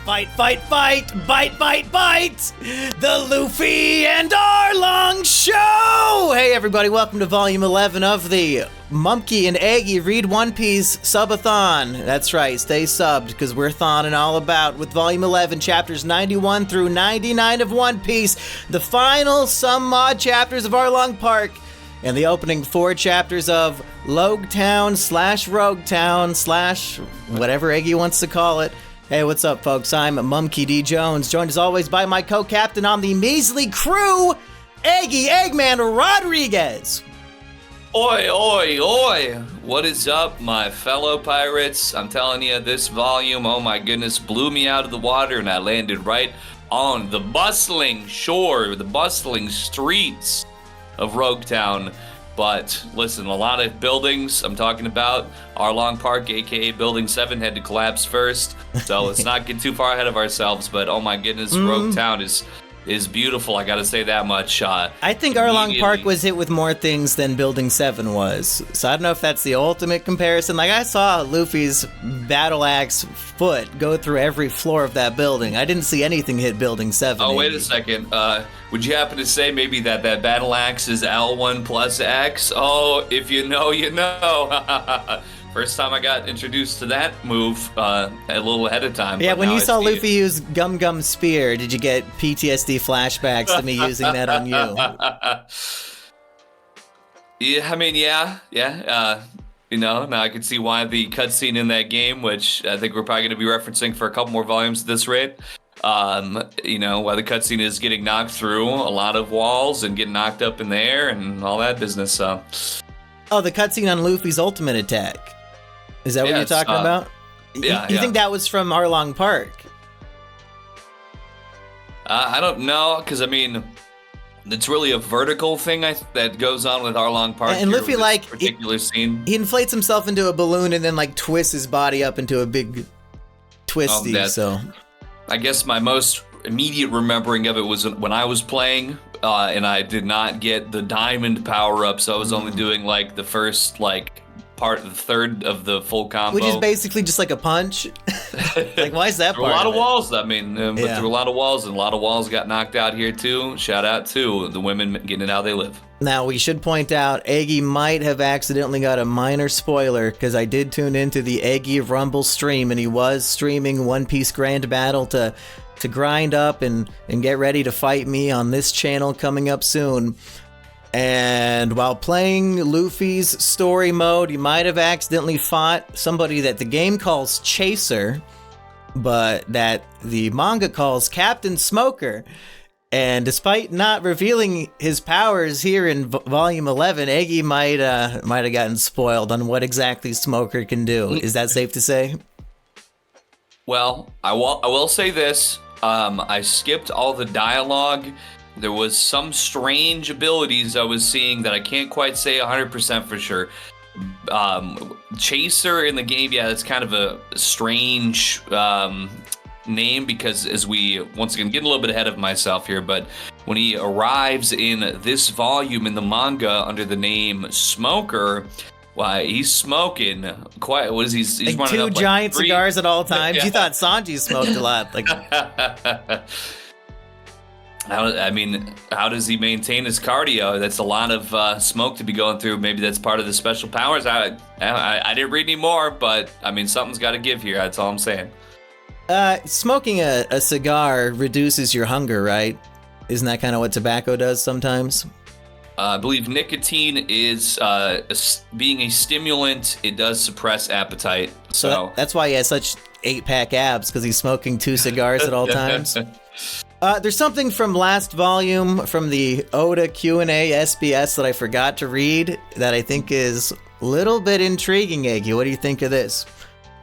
Fight, fight, fight! Bite, bite, bite! The Luffy and Arlong Show! Hey everybody, welcome to Volume 11 of the Mumkey and Eggy Read One Piece Subathon. That's right, stay subbed, because we're thawing all about with Volume 11, Chapters 91 through 99 of One Piece, the final some mod chapters of Arlong Park, and the opening 4 chapters of Loguetown / Roguetown / whatever Eggy wants to call it. Hey, what's up, folks? I'm Mumkey D. Jones, joined as always by my co-captain on the measly crew, Eggy Eggman Rodriguez. Oi, oi, oi! What is up, my fellow pirates? I'm telling you, this volume, oh my goodness, blew me out of the water, and I landed right on the bustling shore, the bustling streets of Roguetown. But listen, a lot of buildings I'm talking about. Arlong Park, aka Building 7, had to collapse first. So let's not get too far ahead of ourselves. But oh my goodness, Roguetown is beautiful. I gotta say that much. I think Arlong Park was hit with more things than Building 7 was. So I don't know if that's the ultimate comparison. Like, I saw Luffy's battle axe foot go through every floor of that building. I didn't see anything hit Building 7. Oh, wait a second. Would you happen to say maybe that battle axe is L1 plus X? Oh, if you know, you know. First time I got introduced to that move a little ahead of time. Yeah, when you saw Luffy use Gum Gum Spear, did you get PTSD flashbacks to me using that on you? Yeah, I mean, yeah. You know, now I can see why the cutscene in that game, which I think we're probably going to be referencing for a couple more volumes at this rate, you know, why the cutscene is getting knocked through a lot of walls and getting knocked up in the air and all that business, so. Oh, the cutscene on Luffy's ultimate attack. Is that what you're talking about? Yeah. You think that was from Arlong Park? I don't know, because I mean, it's really a vertical thing that goes on with Arlong Park. And Luffy, like, particular scene. He inflates himself into a balloon and then like twists his body up into a big twisty. So, I guess my most immediate remembering of it was when I was playing, and I did not get the diamond power up, so I was only doing like the first the third of the full combo, which is basically just like a punch. Like, why is that part? A lot of walls. I mean, but through a lot of walls, and a lot of walls got knocked out here too. Shout out to the women getting it how they live. Now, we should point out, Eggy might have accidentally got a minor spoiler, because I did tune into the Eggy Rumble stream, and he was streaming One Piece Grand Battle to grind up and get ready to fight me on this channel coming up soon. And while playing Luffy's story mode, you might have accidentally fought somebody that the game calls Chaser, but that the manga calls Captain Smoker. And despite not revealing his powers here in Volume 11, Eggy might have gotten spoiled on what exactly Smoker can do. Is that safe to say? Well, I will say this. I skipped all the dialogue. There was some strange abilities I was seeing that I can't quite say 100% for sure. Chaser in the game, yeah, that's kind of a strange name, because as we, once again, get a little bit ahead of myself here, but when he arrives in this volume in the manga under the name Smoker, why, he's smoking quite, what is he's like running two up giant like 3 cigars at all times. Yeah. You thought Sanji smoked a lot. Like, I mean, how does he maintain his cardio? That's a lot of smoke to be going through. Maybe that's part of the special powers. I didn't read any more, but I mean, something's got to give here. That's all I'm saying. Smoking a cigar reduces your hunger, right? Isn't that kind of what tobacco does sometimes? I believe nicotine is being a stimulant. It does suppress appetite. So that's why he has such 8-pack abs, because he's smoking 2 cigars at all times. There's something from last volume from the Oda Q&A SBS that I forgot to read that I think is a little bit intriguing, Eggy. What do you think of this?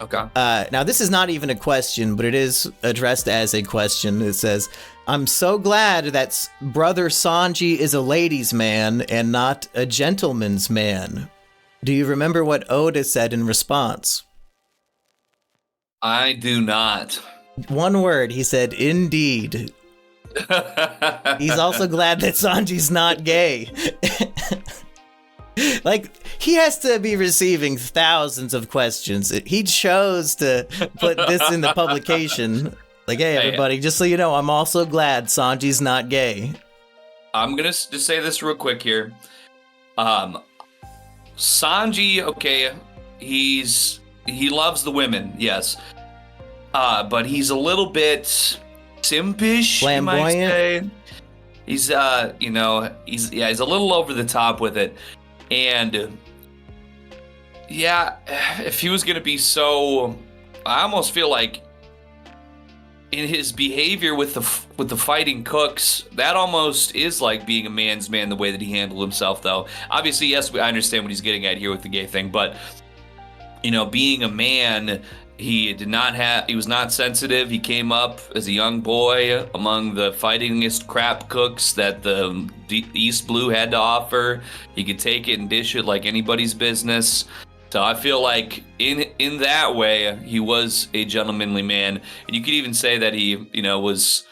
Okay. Now, this is not even a question, but it is addressed as a question. It says, I'm so glad that Brother Sanji is a ladies' man and not a gentleman's man. Do you remember what Oda said in response? I do not. One word. He said, indeed. He's also glad that Sanji's not gay. Like, he has to be receiving thousands of questions. He chose to put this in the publication. Like, hey, everybody, just so you know, I'm also glad Sanji's not gay. I'm gonna just say this real quick here. Sanji, okay, he loves the women, yes. But he's a little bit simpish, flamboyant. You might say. He's he's a little over the top with it. And yeah, if he was gonna be so, I almost feel like in his behavior with the fighting cooks, that almost is like being a man's man, the way that he handled himself, though. Obviously, yes, I understand what he's getting at here with the gay thing, but, being a man, he was not sensitive. He came up as a young boy among the fightingest crap cooks that the East Blue had to offer. He could take it and dish it like anybody's business. So I feel like in that way, he was a gentlemanly man. And you could even say that he, was,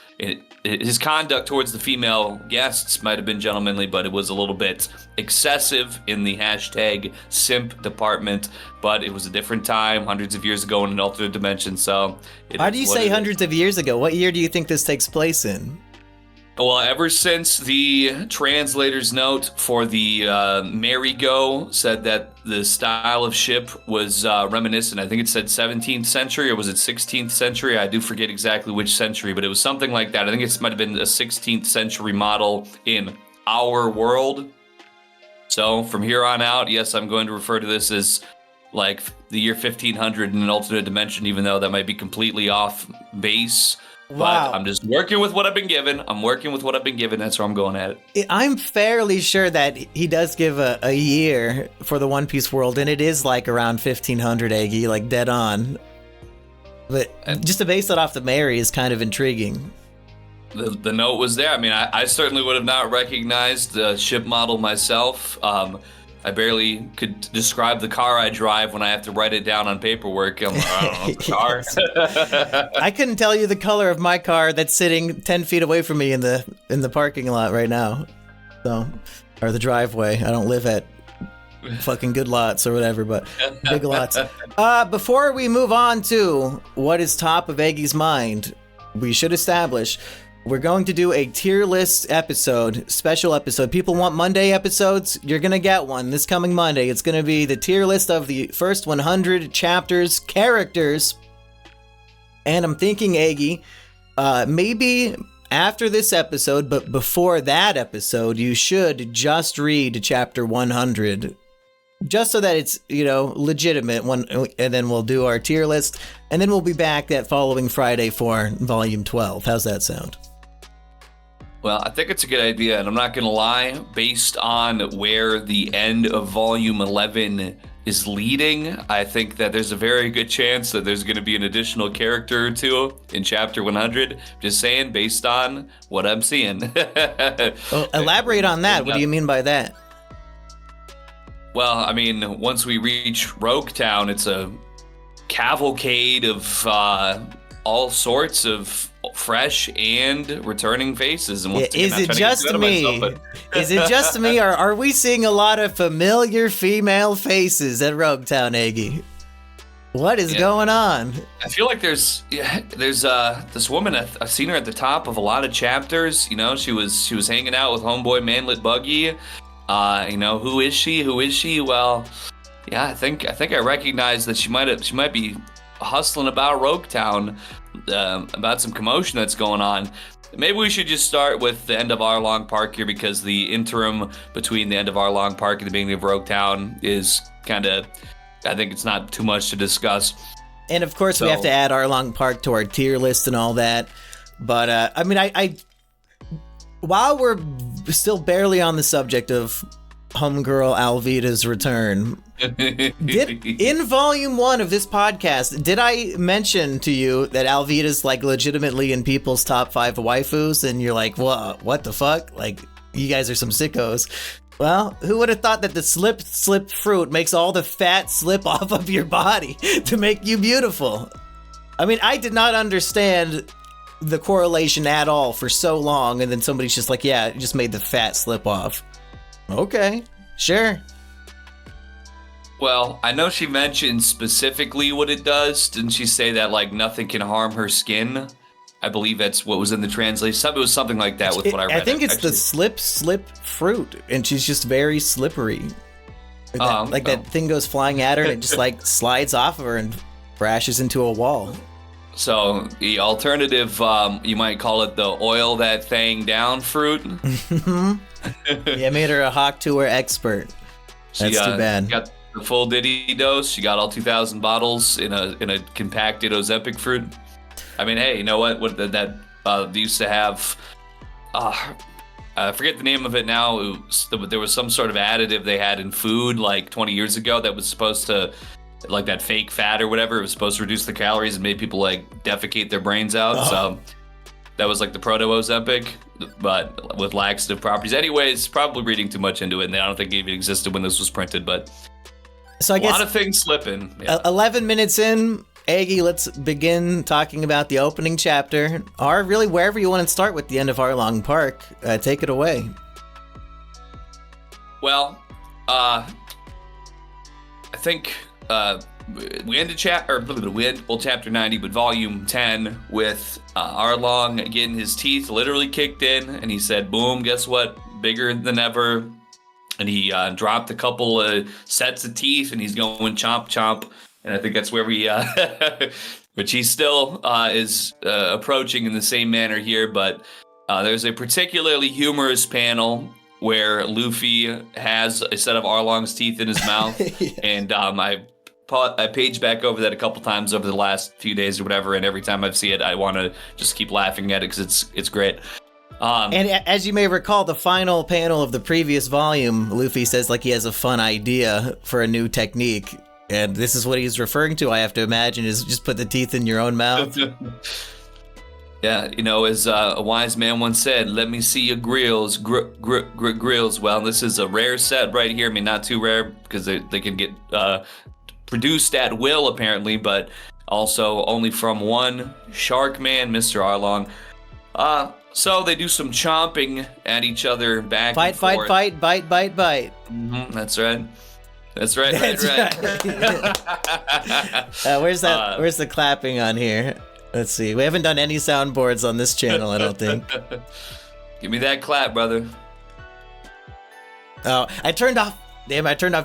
his conduct towards the female guests might have been gentlemanly, but it was a little bit excessive in the hashtag simp department. But it was a different time, hundreds of years ago in an alternate dimension. So why do you say hundreds of years ago? What year do you think this takes place in? Well, ever since the translator's note for the Merry-Go said that the style of ship was reminiscent, I think it said 17th century, or was it 16th century? I do forget exactly which century, but it was something like that. I think it might have been a 16th century model in our world. So from here on out, yes, I'm going to refer to this as like the year 1500 in an alternate dimension, even though that might be completely off base. Wow. But I'm just working with what I've been given. That's where I'm going at it. I'm fairly sure that he does give a year for the One Piece world, and it is like around 1500, Aggie, like dead on. But just to base it off the Mary is kind of intriguing. The note was there. I mean, I certainly would have not recognized the ship model myself. I barely could describe the car I drive when I have to write it down on paperwork. I don't know, the car. I couldn't tell you the color of my car that's sitting 10 feet away from me in the parking lot right now. So, or the driveway. I don't live at fucking Good Lots or whatever, but Big Lots. Before we move on to what is top of Aggie's mind, we should establish we're going to do a tier list episode, special episode. People want Monday episodes. You're going to get one this coming Monday. It's going to be the tier list of the first 100 chapters, characters. And I'm thinking, Aggie, maybe after this episode, but before that episode, you should just read chapter 100. Just so that it's, legitimate, and then we'll do our tier list. And then we'll be back that following Friday for volume 12. How's that sound? Well, I think it's a good idea, and I'm not going to lie, based on where the end of Volume 11 is leading, I think that there's a very good chance that there's going to be an additional character or two in Chapter 100. Just saying, based on what I'm seeing. Well, elaborate on that. What do you mean by that? Well, I mean, once we reach Loguetown, it's a cavalcade of all sorts of fresh and returning faces. And is it just me? Is it just me, or are we seeing a lot of familiar female faces at Loguetown, Aggie? What is going on? I feel like there's this woman. I've seen her at the top of a lot of chapters. She was hanging out with homeboy Manlet Buggy. Who is she? Well, yeah, I think I recognize that she might be hustling about Loguetown, about some commotion that's going on. Maybe we should just start with the end of Arlong Park here, because the interim between the end of Arlong Park and the beginning of Loguetown is kind of, I think it's not too much to discuss. And of course, we have to add Arlong Park to our tier list and all that. But I while we're still barely on the subject of homegirl Alvida's return, in volume 1 of this podcast, did I mention to you that Alvida's like legitimately in people's top 5 waifus? And you're like, what the fuck? Like, you guys are some sickos. Well, who would have thought that the slip fruit makes all the fat slip off of your body to make you beautiful? I mean, I did not understand the correlation at all for so long, and then somebody's just like, yeah, it just made the fat slip off. Okay, sure. Well, I know she mentioned specifically what it does. Didn't she say that, like, nothing can harm her skin? I believe that's what was in the translation. It was something like that with what I read. I think it's the slip fruit, and she's just very slippery. That thing goes flying at her, and it just like slides off of her and crashes into a wall. So the alternative, you might call it the oil that thing down fruit. Yeah, made her a hawk tour expert. That's too bad. She got the full Diddy dose. She got all 2,000 bottles in a compacted Ozempic fruit. I mean, hey, you know what that they used to have? I forget the name of it now. There was some sort of additive they had in food like 20 years ago that was supposed to, like that fake fat or whatever, it was supposed to reduce the calories and made people like defecate their brains out. So that was like the proto Ozempic, but with laxative properties. Anyways, probably reading too much into it, and I don't think it even existed when this was printed. But so I guess a lot of things slipping. Yeah. 11 minutes in, Aggie, let's begin talking about the opening chapter, or really wherever you want to start with the end of Arlong Park. Take it away. Well, I think we ended chapter 90, but volume 10 with Arlong getting his teeth literally kicked in, and he said, "Boom! Guess what? Bigger than ever." And he dropped a couple sets of teeth, and he's going chomp chomp. And I think that's where we, which he still is approaching in the same manner here. But there's a particularly humorous panel where Luffy has a set of Arlong's teeth in his mouth. Yes. And I paged back over that a couple times over the last few days or whatever. And every time I see it, I want to just keep laughing at it because it's great. And as you may recall, the final panel of the previous volume, Luffy says like he has a fun idea for a new technique. And this is what he's referring to, I have to imagine, is just put the teeth in your own mouth. Yeah, you know, as a wise man once said, "Let me see your grills, grills." Well, this is a rare set right here. I mean, not too rare because they can get produced at will, apparently, but also only from one shark man, Mr. Arlong. So they do some chomping at each other back and forth. Fight, bite. Mm-hmm, that's right. That's right. Where's the clapping on here? Let's see. We haven't done any soundboards on this channel, I don't think. Give me that clap, brother. Oh, I turned off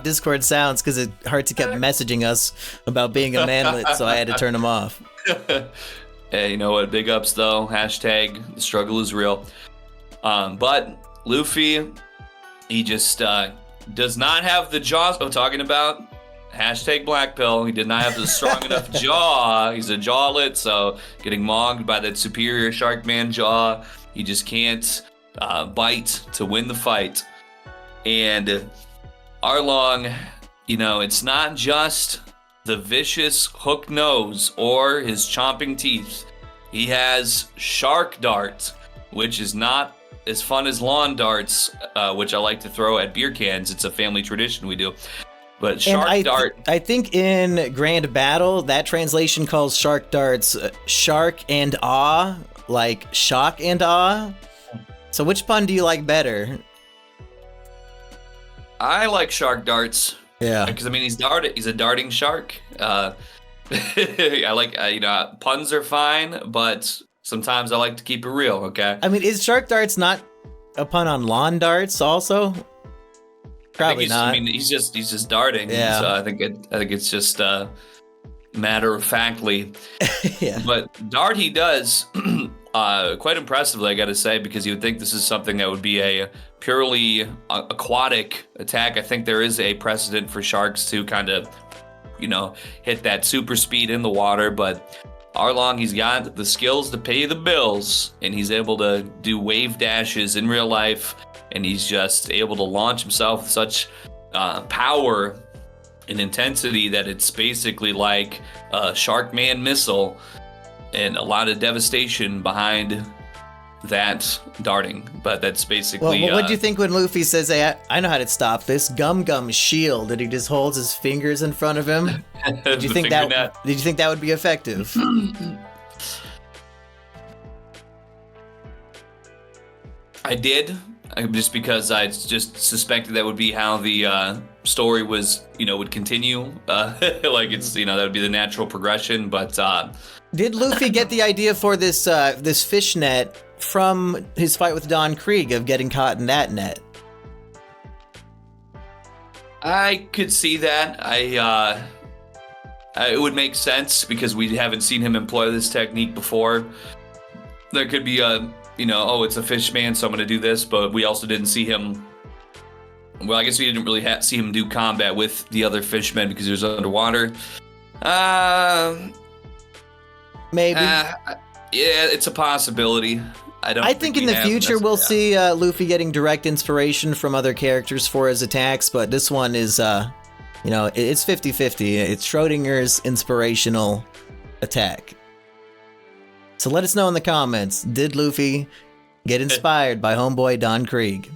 Discord sounds because Heartsy kept messaging us about being a manlet, so I had to turn them off. Hey, you know what? Big ups, though. Hashtag the struggle is real. But Luffy, he just does not have the jaws I'm talking about. Hashtag black pill. He did not have the strong enough jaw. He's a jawlet, so getting mogged by that superior Sharkman jaw. He just can't bite to win the fight. And Arlong, you know, it's not just the vicious hook nose or his chomping teeth. He has shark dart, which is not as fun as lawn darts, which I like to throw at beer cans. It's a family tradition we do. But shark dart. I think in Grand Battle, that translation calls shark darts shark and awe, like shock and awe. So which pun do you like better? I like shark darts. Yeah. Because, I mean, he's a darting shark. I like, puns are fine, but sometimes I like to keep it real, okay? I mean, is shark darts not a pun on lawn darts also? Probably not. I mean, he's just darting. Yeah. So I think it's just matter of factly. Yeah. But dart he does quite impressively, I got to say, because you would think this is something that would be a purely aquatic attack. I think there is a precedent for sharks to kind of, hit that super speed in the water, but Arlong, he's got the skills to pay the bills, and he's able to do wave dashes in real life, and he's just able to launch himself with such power and intensity that it's basically like a Sharkman missile, and a lot of devastation behind that darting. But that's basically... Well, what do you think when Luffy says, "Hey, I know how to stop this gum shield," that he just holds his fingers in front of him? Did you think that would be effective? I did, just because I just suspected that would be how the story was, would continue. Like it's, that would be the natural progression. But Did Luffy get the idea for this fish net from his fight with Don Krieg of getting caught in that net? I could see that. It would make sense because we haven't seen him employ this technique before. There could be it's a fish man, so I'm going to do this, but we also didn't see him. Well, I guess we didn't really see him do combat with the other fishmen because he was underwater. Maybe. Yeah, it's a possibility. I think in the future we'll see Luffy getting direct inspiration from other characters for his attacks, but this one is, it's 50-50. It's Schrodinger's inspirational attack. So let us know in the comments, did Luffy get inspired by homeboy Don Krieg?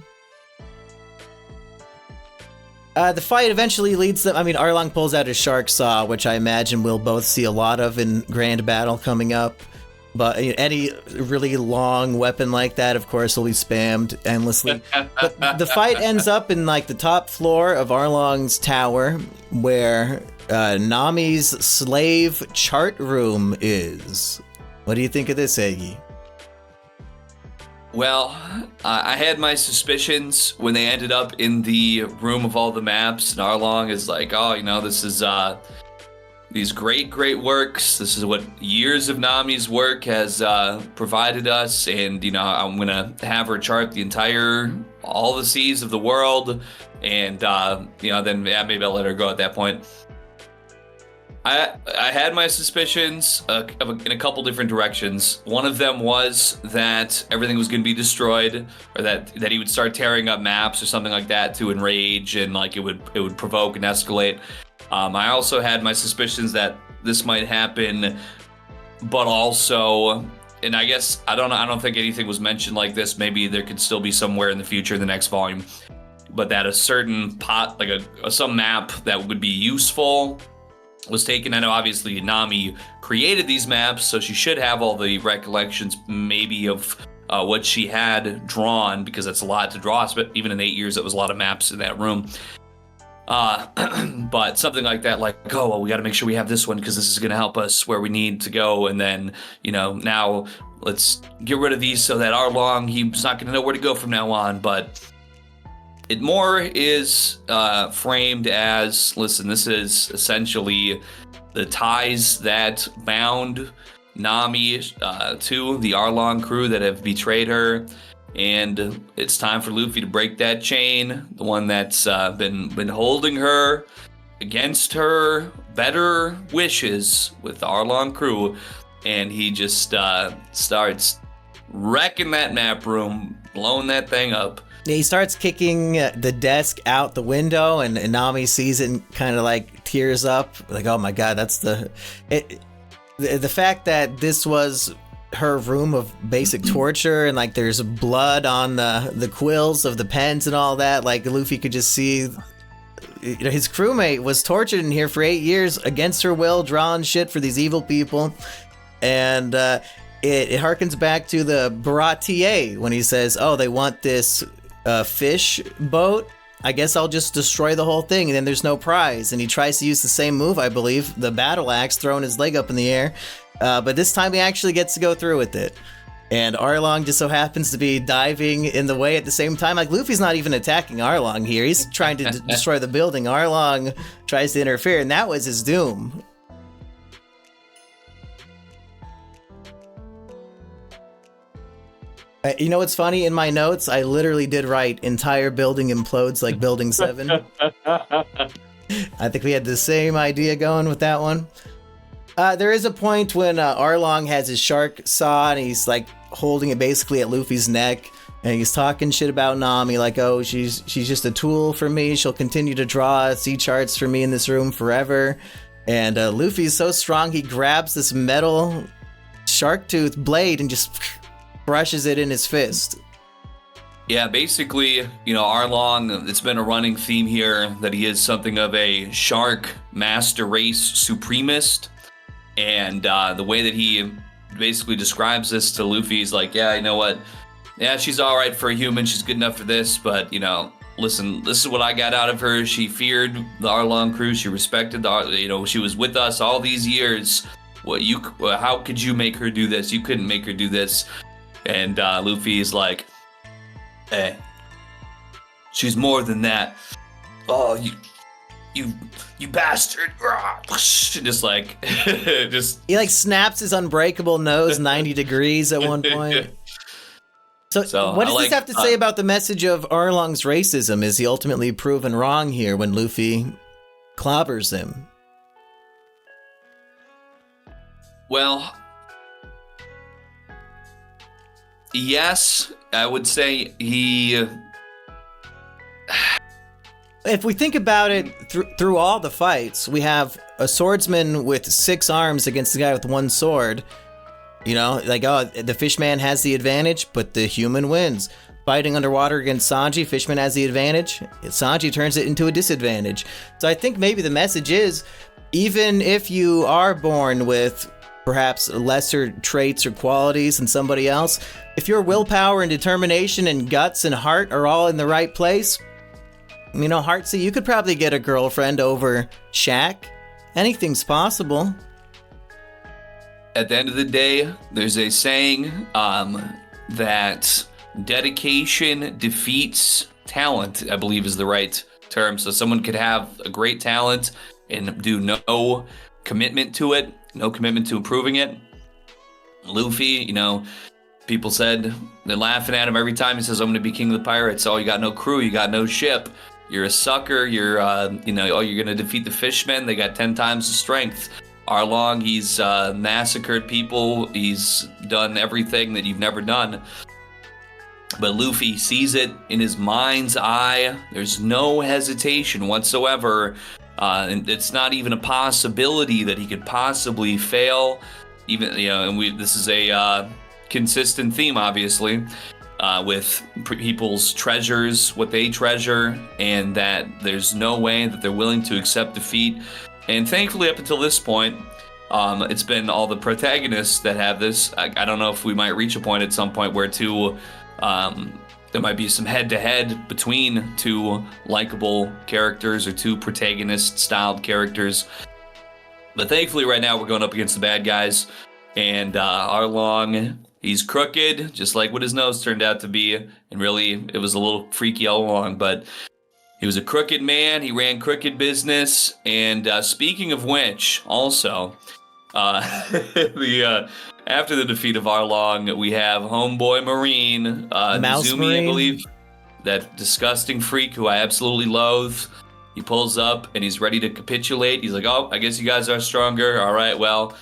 The fight eventually leads them. I mean, Arlong pulls out his shark saw, which I imagine we'll both see a lot of in Grand Battle coming up. But any really long weapon like that, of course, will be spammed endlessly. But the fight ends up in like the top floor of Arlong's tower, where Nami's slave chart room is. What do you think of this, Eggy? Well, I had my suspicions when they ended up in the room of all the maps, and Arlong is like, this is these great works. This is what years of Nami's work has provided us, and I'm gonna have her chart all the seas of the world, and then maybe I'll let her go at that point. I had my suspicions in a couple different directions. One of them was that everything was going to be destroyed, or that he would start tearing up maps or something like that to enrage, and like it would provoke and escalate. I also had my suspicions that this might happen, but also, and I guess I don't think anything was mentioned like this. Maybe there could still be somewhere in the future in the next volume, but that a certain some map that would be useful was taken. I know obviously Nami created these maps, so she should have all the recollections maybe of what she had drawn, because that's a lot to draw, but even in 8 years that was a lot of maps in that room. But something like that, like, we got to make sure we have this one because this is going to help us where we need to go, and then now let's get rid of these so that Arlong, he's not going to know where to go from now on. But it more is framed as, listen, this is essentially the ties that bound Nami to the Arlong crew that have betrayed her. And it's time for Luffy to break that chain, the one that's been holding her against her better wishes with the Arlong crew. And he just starts wrecking that map room, blowing that thing up. He starts kicking the desk out the window, and Nami sees it and kind of like tears up, like, oh my god, that's the fact that this was her room of basic torture, and like there's blood on the quills of the pens and all that. Like Luffy could just see his crewmate was tortured in here for 8 years against her will, drawing shit for these evil people. And it harkens back to the Baratier when he says, oh, they want this fish boat, I guess I'll just destroy the whole thing and then there's no prize. And he tries to use the same move, I believe, the battle axe, throwing his leg up in the air, but this time he actually gets to go through with it. And Arlong just so happens to be diving in the way at the same time. Like, Luffy's not even attacking Arlong here, he's trying to destroy the building. Arlong tries to interfere, and that was his doom. You know what's funny? In my notes, I literally did write entire building implodes like Building 7. I think we had the same idea going with that one. There is a point when Arlong has his shark saw and he's like holding it basically at Luffy's neck, and he's talking shit about Nami, like, oh, she's just a tool for me. She'll continue to draw sea charts for me in this room forever. And Luffy's so strong, he grabs this metal shark tooth blade and just brushes it in his fist. Yeah, basically, Arlong, it's been a running theme here that he is something of a shark master race supremacist. And the way that he basically describes this to Luffy is like, yeah, you know what? Yeah, she's all right for a human. She's good enough for this. But, listen, this is what I got out of her. She feared the Arlong crew. She respected she was with us all these years How could you make her do this? You couldn't make her do this. And Luffy is like, hey, she's more than that. Oh, you bastard. Just like, He like snaps his unbreakable nose 90 degrees at one point. So what does this have to say about the message of Arlong's racism? Is he ultimately proven wrong here when Luffy clobbers him? Well, yes, I would say he... If we think about it, through all the fights, we have a swordsman with 6 arms against the guy with 1 sword. You know, like, oh, the fishman has the advantage, but the human wins. Fighting underwater against Sanji, fishman has the advantage. Sanji turns it into a disadvantage. So I think maybe the message is, even if you are born with perhaps lesser traits or qualities than somebody else, if your willpower and determination and guts and heart are all in the right place, you know, Heartsy, you could probably get a girlfriend over Shaq. Anything's possible. At the end of the day, there's a saying that dedication defeats talent, I believe is the right term. So someone could have a great talent and do no commitment to it, no commitment to improving it. Luffy, you know, people said they're laughing at him every time he says, I'm going to be king of the pirates. Oh, you got no crew, you got no ship. You're a sucker. You're, you're going to defeat the fishmen. They got 10 times the strength. Arlong, he's massacred people. He's done everything that you've never done. But Luffy sees it in his mind's eye. There's no hesitation whatsoever. And it's not even a possibility that he could possibly fail. Even, you know, and this is a consistent theme, obviously. With people's treasures, what they treasure, and that there's no way that they're willing to accept defeat. And thankfully, up until this point, it's been all the protagonists that have this. I don't know if we might reach a point at some point where there might be some head-to-head between 2 likable characters or 2 protagonist-styled characters. But thankfully, right now, we're going up against the bad guys, and Arlong... He's crooked, just like what his nose turned out to be. And really, it was a little freaky all along. But he was a crooked man. He ran crooked business. And speaking of which, also, after the defeat of Arlong, we have Homeboy Marine, Mizumi, Marine. I believe. That disgusting freak who I absolutely loathe. He pulls up and he's ready to capitulate. He's like, oh, I guess you guys are stronger. All right, well...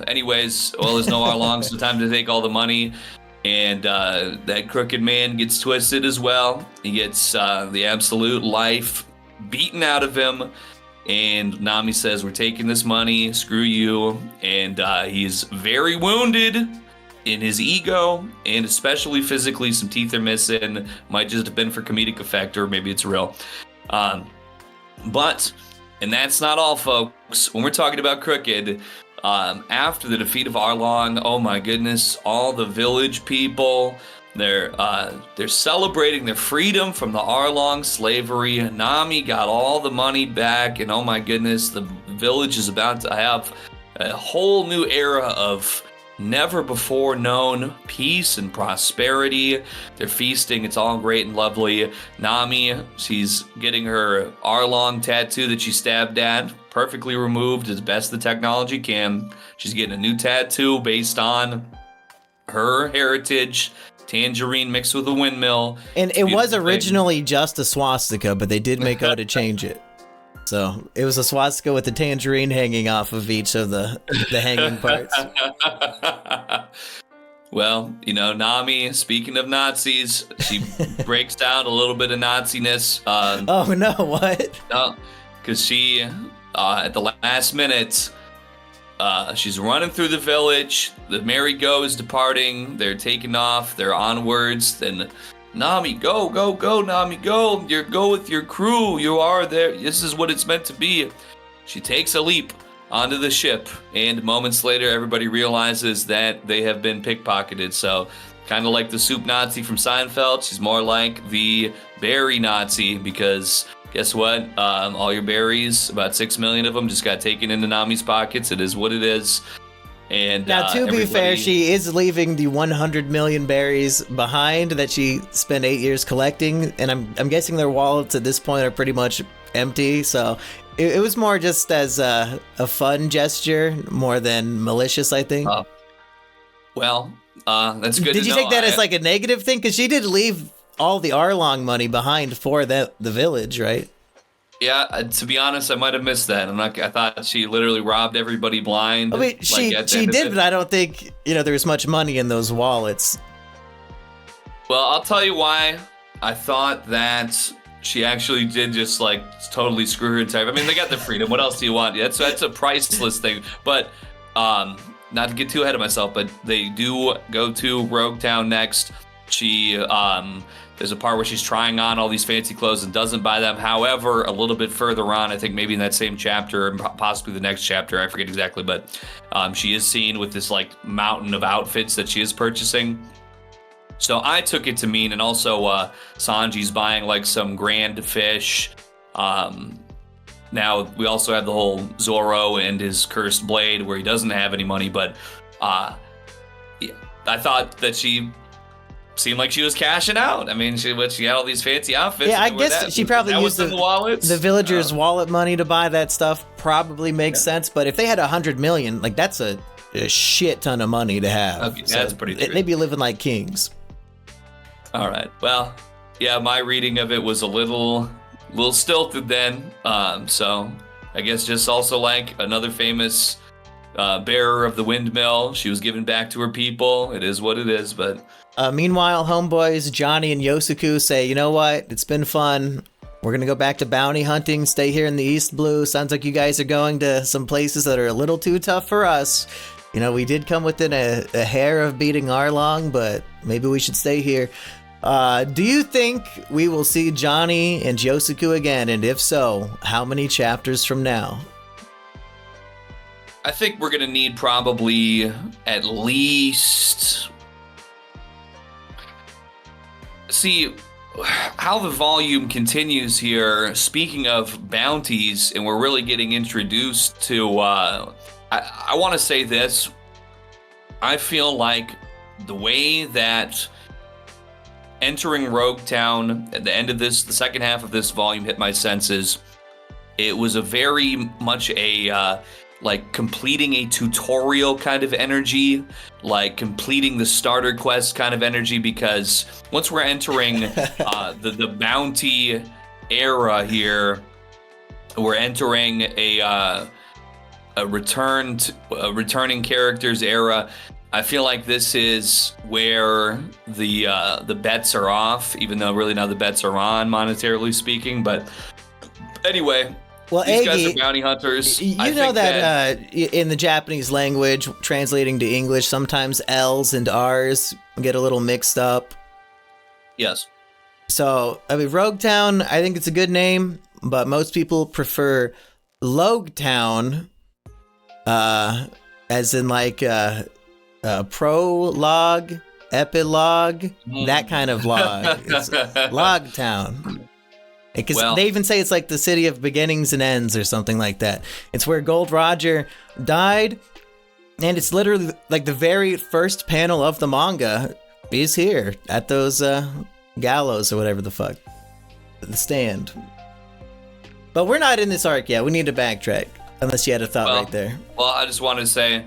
anyways, there's no Arlong, so time to take all the money. And that crooked man gets twisted as well. He gets the absolute life beaten out of him. And Nami says, we're taking this money, screw you. And he's very wounded in his ego, and especially physically. Some teeth are missing. Might just have been for comedic effect, or maybe it's real. But, and that's not all, folks. When we're talking about crooked... after the defeat of Arlong, oh my goodness, all the village people, they're celebrating their freedom from the Arlong slavery. Nami got all the money back, and oh my goodness, the village is about to have a whole new era of never before known peace and prosperity. They're feasting, it's all great and lovely. Nami, she's getting her Arlong tattoo that she stabbed at perfectly removed as best the technology can. She's getting a new tattoo based on her heritage. Tangerine mixed with a windmill. And it was originally just a swastika, but they did make out to change it. So it was a swastika with a tangerine hanging off of each of the hanging parts. Well, you know, Nami, speaking of Nazis, she breaks down a little bit of Nazi-ness. Oh, no, what? No, because she, at the last minute, she's running through the village. The merry-go is departing. They're taking off. They're onwards. Then Nami, go, go, go, Nami, go. Go with your crew. You are there. This is what it's meant to be. She takes a leap onto the ship, and moments later, everybody realizes that they have been pickpocketed. So, kind of like the soup Nazi from Seinfeld, she's more like the berry Nazi, because guess what? All your berries, about 6 million of them, just got taken into Nami's pockets. It is what it is. And now, to be fair, she is leaving the 100 million berries behind that she spent 8 years collecting, and I'm guessing their wallets at this point are pretty much empty. So it was more just as a fun gesture, more than malicious, I think. Well, that's good. Did you take that as like a negative thing? Because she did leave all the Arlong money behind for the village, right? Yeah, to be honest, I might have missed that. I thought she literally robbed everybody blind. I mean, she did, but I don't think there was much money in those wallets. Well, I'll tell you why. I thought that she actually did just like totally screw her entire. I mean, they got the freedom. What else do you want? That's a priceless thing. But not to get too ahead of myself, but they do go to Loguetown next. She there's a part where she's trying on all these fancy clothes and doesn't buy them. However, a little bit further on, I think maybe in that same chapter, and possibly the next chapter, I forget exactly, but she is seen with this like mountain of outfits that she is purchasing. So I took it to mean, and also Sanji's buying like some grand fish. Now we also have the whole Zoro and his cursed blade where he doesn't have any money, but yeah, I thought that she seemed like she was cashing out. I mean, she had all these fancy outfits. Yeah, I guess she probably used the villagers' wallet money to buy that stuff. Probably makes sense. But if they had 100 million, like that's a shit ton of money to have. Okay, so that's pretty true. They'd be living like kings. All right. Well, yeah, my reading of it was a little stilted then. So I guess just also like another famous bearer of the windmill. She was given back to her people. It is what it is, but. Meanwhile, homeboys Johnny and Yosuku say, you know what? It's been fun. We're going to go back to bounty hunting, stay here in the East Blue. Sounds like you guys are going to some places that are a little too tough for us. We did come within a hair of beating Arlong, but maybe we should stay here. Do you think we will see Johnny and Yosuku again? And if so, how many chapters from now? I think we're going to need probably at least... See, how the volume continues here, speaking of bounties, and we're really getting introduced to, I want to say this. I feel like the way that entering Loguetown at the end of the second half of this volume hit my senses, it was a very much a, like completing a tutorial kind of energy, like completing the starter quest kind of energy, because once we're entering the bounty era here, we're entering a returning characters era. I feel like this is where the bets are off, even though really now the bets are on, monetarily speaking. But anyway. Well, these Eggy, guys are bounty hunters. You know that in the Japanese language, translating to English, sometimes L's and R's get a little mixed up. Yes. So, I mean, Loguetown, I think it's a good name, but most people prefer Loguetown, as in like prologue, epilogue, that kind of log. It's Loguetown. Because they even say it's like the city of beginnings and ends or something like that. It's where Gold Roger died, and it's literally like the very first panel of the manga is here at those gallows or whatever the fuck. The stand. But we're not in this arc yet. We need to backtrack, unless you had a thought right there. Well, I just wanted to say,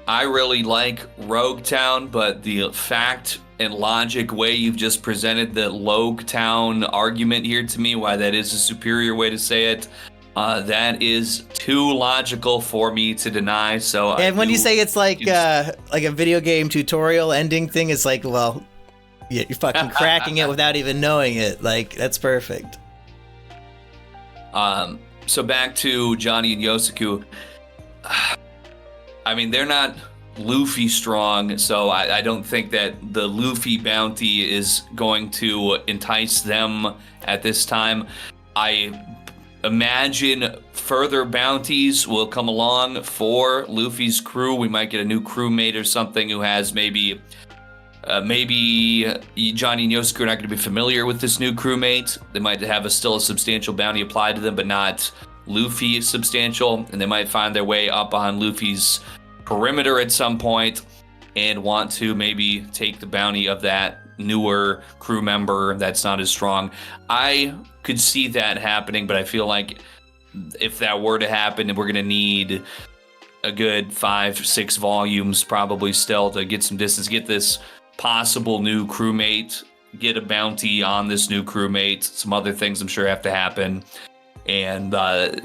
I really like Loguetown, but the fact and logic way you've just presented the Loguetown argument here to me, why that is a superior way to say it, that is too logical for me to deny. So, and when you say it's like a video game tutorial ending thing, it's like, well, you're fucking cracking it without even knowing it. Like, that's perfect. So back to Johnny and Yosuku. I mean, they're not Luffy strong, so I don't think that the Luffy bounty is going to entice them at this time. I imagine further bounties will come along for Luffy's crew. We might get a new crewmate or something who has maybe Maybe Johnny and Yosuke are not going to be familiar with this new crewmate. They might have still a substantial bounty applied to them, but not Luffy substantial. And they might find their way up on Luffy's perimeter at some point and want to maybe take the bounty of that newer crew member that's not as strong. I could see that happening, but I feel like if that were to happen, we're going to need a good 5-6 volumes probably still to get some distance, get this possible new crewmate, get a bounty on this new crewmate. Some other things I'm sure have to happen. And I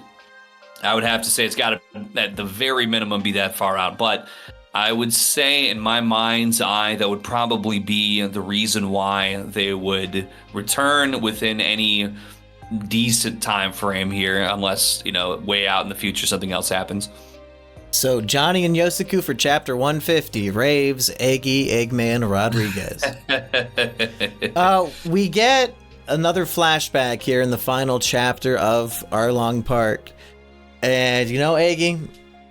would have to say it's got to, at the very minimum, be that far out. But I would say in my mind's eye, that would probably be the reason why they would return within any decent time frame here, unless, way out in the future something else happens. So Johnny and Yosuke for chapter 150, Raves, Eggy, Eggman, Rodriguez. We get another flashback here in the final chapter of Arlong Park. And Eggy,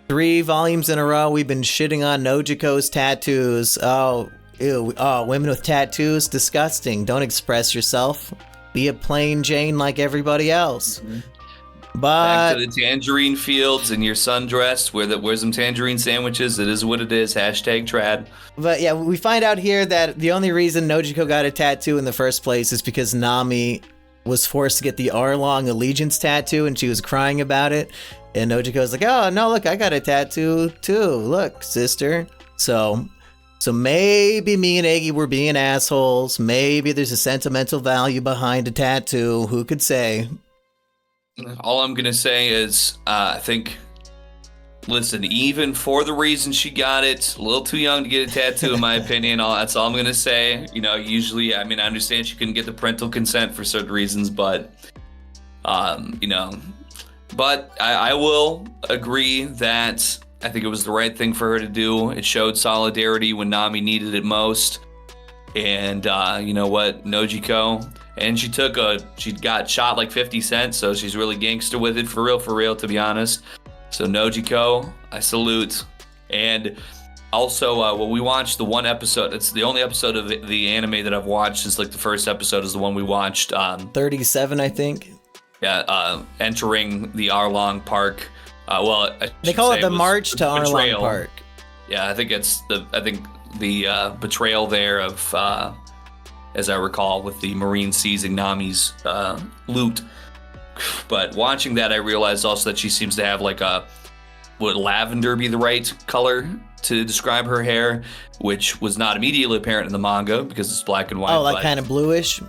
3 volumes in a row, we've been shitting on Nojiko's tattoos. Oh, ew. Oh, women with tattoos? Disgusting. Don't express yourself. Be a plain Jane like everybody else. Mm-hmm. But back to the tangerine fields in your sundress, where's some tangerine sandwiches. It is what it is. #trad. But yeah, we find out here that the only reason Nojiko got a tattoo in the first place is because Nami was forced to get the Arlong Allegiance tattoo, and she was crying about it. And Nojiko's like, "Oh no, look, I got a tattoo too. Look, sister." So maybe me and Eggy were being assholes. Maybe there's a sentimental value behind a tattoo. Who could say? All I'm going to say is, I think, listen, even for the reason she got it, a little too young to get a tattoo, in my opinion. That's all I'm going to say. Usually, I understand she couldn't get the parental consent for certain reasons, but, but I will agree that I think it was the right thing for her to do. It showed solidarity when Nami needed it most. And you know what, Nojiko... And she got shot like 50 cents, so she's really gangster with it, for real, to be honest. So Nojiko, I salute. And also, we watched the one episode. It's the only episode of the anime that I've watched since, the first episode is the one we watched. 37, I think. Yeah, entering the Arlong Park. They call it the March to Arlong Park. Yeah, I think it's the betrayal there of... as I recall, with the Marine seizing Nami's loot. But watching that, I realized also that she seems to have would lavender be the right color to describe her hair, which was not immediately apparent in the manga because it's black and white. Oh, kind of bluish?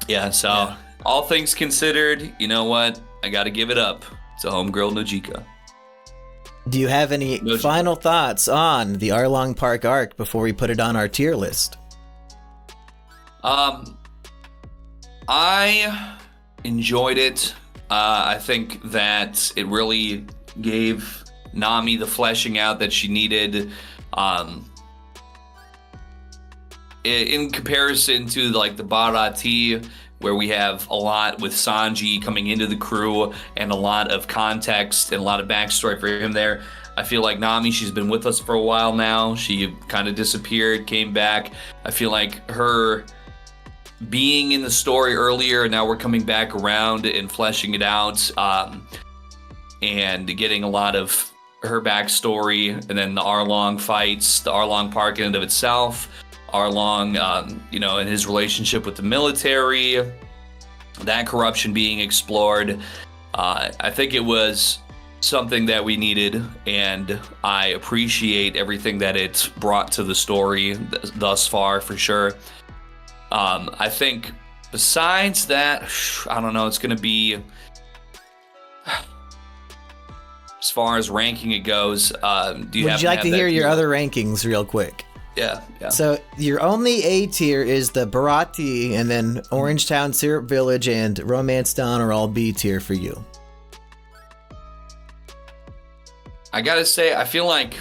Yeah, so all things considered, you know what? I got to give it up to homegirl Nojiko. Do you have any final thoughts on the Arlong Park arc before we put it on our tier list? I enjoyed it. I think that it really gave Nami the fleshing out that she needed. In comparison to the Barati, where we have a lot with Sanji coming into the crew and a lot of context and a lot of backstory for him there. I feel like Nami, she's been with us for a while now. She kind of disappeared, came back. I feel like her being in the story earlier, and now we're coming back around and fleshing it out, and getting a lot of her backstory, and then the Arlong fights, the Arlong Park in and of itself, Arlong, and his relationship with the military, that corruption being explored. I think it was something that we needed, and I appreciate everything that it brought to the story thus far, for sure. I think besides that, I don't know, it's going to be, as far as ranking it goes, Would you like to hear your other rankings real quick? Yeah. So your only A tier is the Barati, and then Orangetown, Syrup Village, and Romance Dawn are all B tier for you. I gotta say, I feel like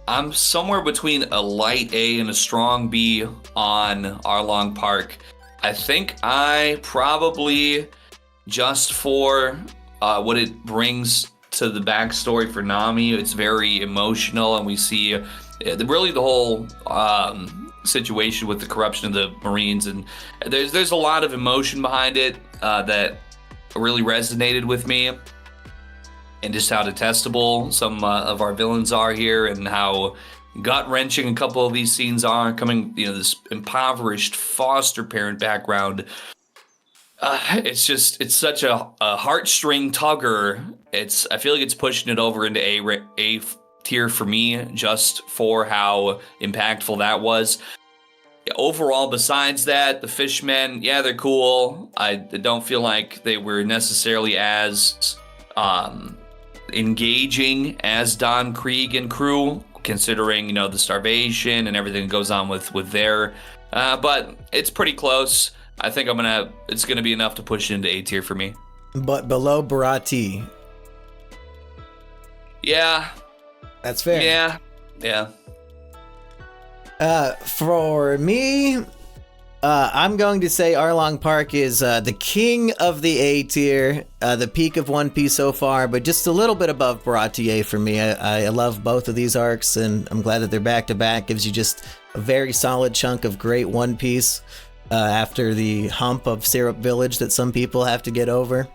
I'm somewhere between a light A and a strong B on Arlong Park. I think I probably, just for what it brings to the backstory for Nami. It's very emotional, and we see really the whole situation with the corruption of the Marines, and there's a lot of emotion behind it that really resonated with me, and just how detestable some of our villains are here, and how gut-wrenching a couple of these scenes are, coming, this impoverished foster parent background. It's such a heartstring tugger. I feel like it's pushing it over into A tier for me, just for how impactful that was. Overall, besides that, the Fishmen, yeah, they're cool. I don't feel like they were necessarily as engaging as Don Krieg and crew, considering, the starvation and everything that goes on with their, but it's pretty close. I think it's gonna be enough to push it into A tier for me. But below Barati. Yeah. That's fair. Yeah. For me, I'm going to say Arlong Park is the king of the A tier, the peak of One Piece so far, but just a little bit above Baratier for me. I love both of these arcs, and I'm glad that they're back to back. Gives you just a very solid chunk of great One Piece after the hump of Syrup Village that some people have to get over.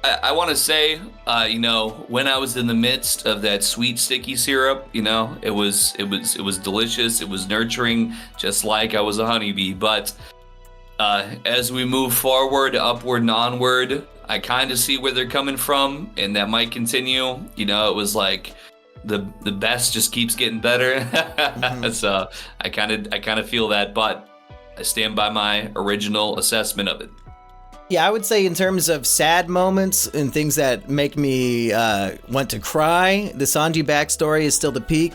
I want to say, when I was in the midst of that sweet sticky syrup, it was delicious. It was nurturing, just like I was a honeybee. But as we move forward, upward and onward, I kind of see where they're coming from, and that might continue. It was like the best just keeps getting better. Mm-hmm. So I kind of feel that, but I stand by my original assessment of it. Yeah, I would say in terms of sad moments and things that make me want to cry, the Sanji backstory is still the peak,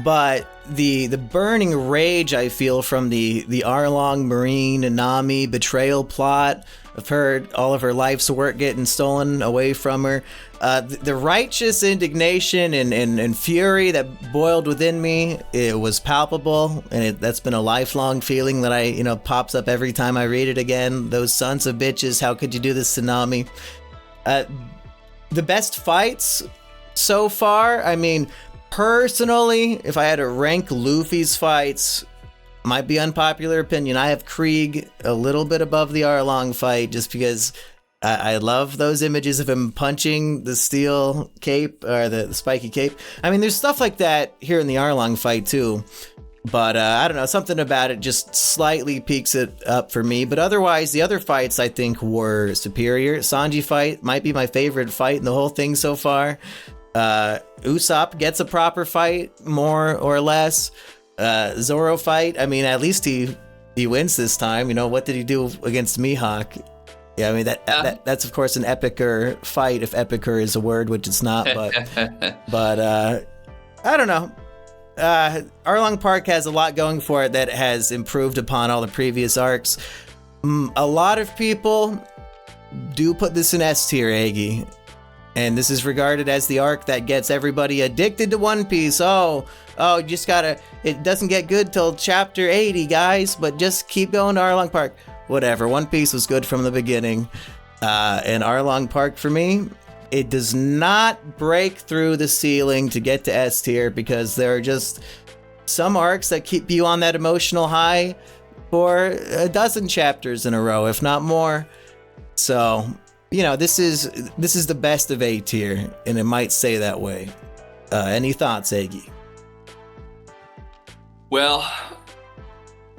but the burning rage I feel from the Arlong Marine and Nami betrayal plot of all of her life's work getting stolen away from her, the righteous indignation and fury that boiled within me, it was palpable, and that's been a lifelong feeling that pops up every time I read it again. Those sons of bitches, how could you do this to Nami? The best fights so far, personally, if I had to rank Luffy's fights, might be unpopular opinion, I have Krieg a little bit above the Arlong fight, just because I love those images of him punching the steel cape, or the spiky cape. There's stuff like that here in the Arlong fight too, but I don't know, something about it just slightly peaks it up for me. But otherwise, the other fights I think were superior. Sanji fight might be my favorite fight in the whole thing so far. Usopp gets a proper fight, more or less. Zoro fight, at least he wins this time. What did he do against Mihawk? Yeah, that's of course an epicer fight, if epicer is a word, which it's not, but I don't know. Arlong Park has a lot going for it that has improved upon all the previous arcs. A lot of people do put this in S tier, Aggie. And this is regarded as the arc that gets everybody addicted to One Piece. Oh, you just gotta, it doesn't get good till chapter 80, guys, but just keep going to Arlong Park. Whatever, One Piece was good from the beginning. And Arlong Park, for me, it does not break through the ceiling to get to S tier, because there are just some arcs that keep you on that emotional high for a dozen chapters in a row, if not more. So, this is the best of A tier, and it might stay that way. Any thoughts, Aggie? Well,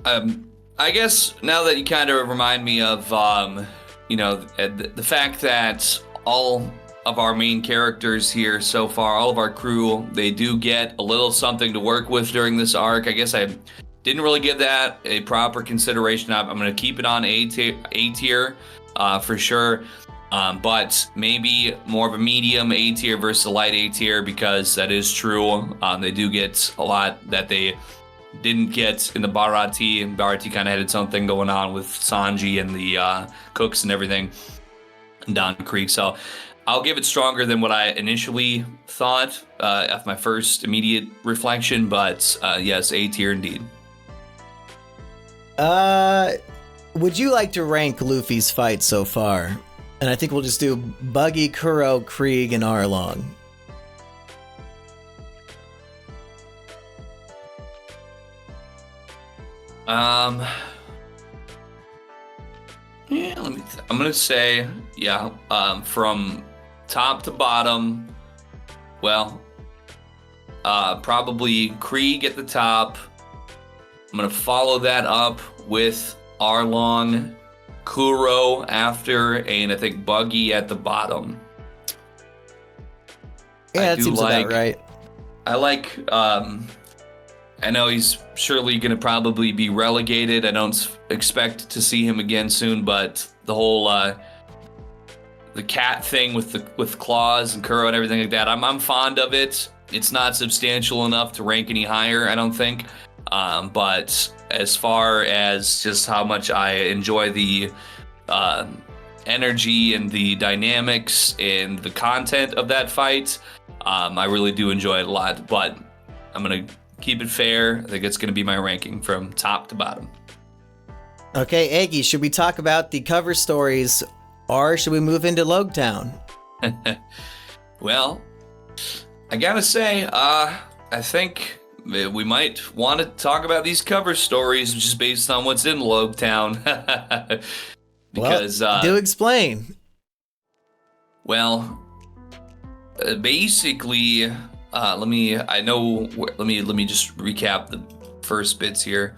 I guess now that you kind of remind me of, the fact that all of our main characters here so far, all of our crew, they do get a little something to work with during this arc. I guess I didn't really give that a proper consideration. I'm going to keep it on A tier for sure. But maybe more of a medium A tier versus a light A tier, because that is true. They do get a lot that they didn't get in the Barati, and Barati kind of had its own thing going on with Sanji and the cooks and everything, and Don Krieg. So I'll give it stronger than what I initially thought of my first immediate reflection, but yes, A tier indeed. Would you like to rank Luffy's fight so far? And I think we'll just do Buggy, Kuro, Krieg, and Arlong. Yeah, I'm gonna say, from top to bottom, well, probably Krieg at the top. I'm gonna follow that up with Arlong, Kuro after, and I think Buggy at the bottom. Yeah, that seems about right. I like, I know he's surely going to probably be relegated. I don't expect to see him again soon, but the whole the cat thing with claws and Kuro and everything like that, I'm fond of it. It's not substantial enough to rank any higher, I don't think. But as far as just how much I enjoy the energy and the dynamics and the content of that fight, I really do enjoy it a lot. But I'm going to keep it fair. I think it's going to be my ranking from top to bottom. Okay, Aggie, should we talk about the cover stories, or should we move into Loguetown? Well, I gotta say, I think we might want to talk about these cover stories just based on what's in Loguetown. Because, do explain. Well, basically, let me just recap the first bits here.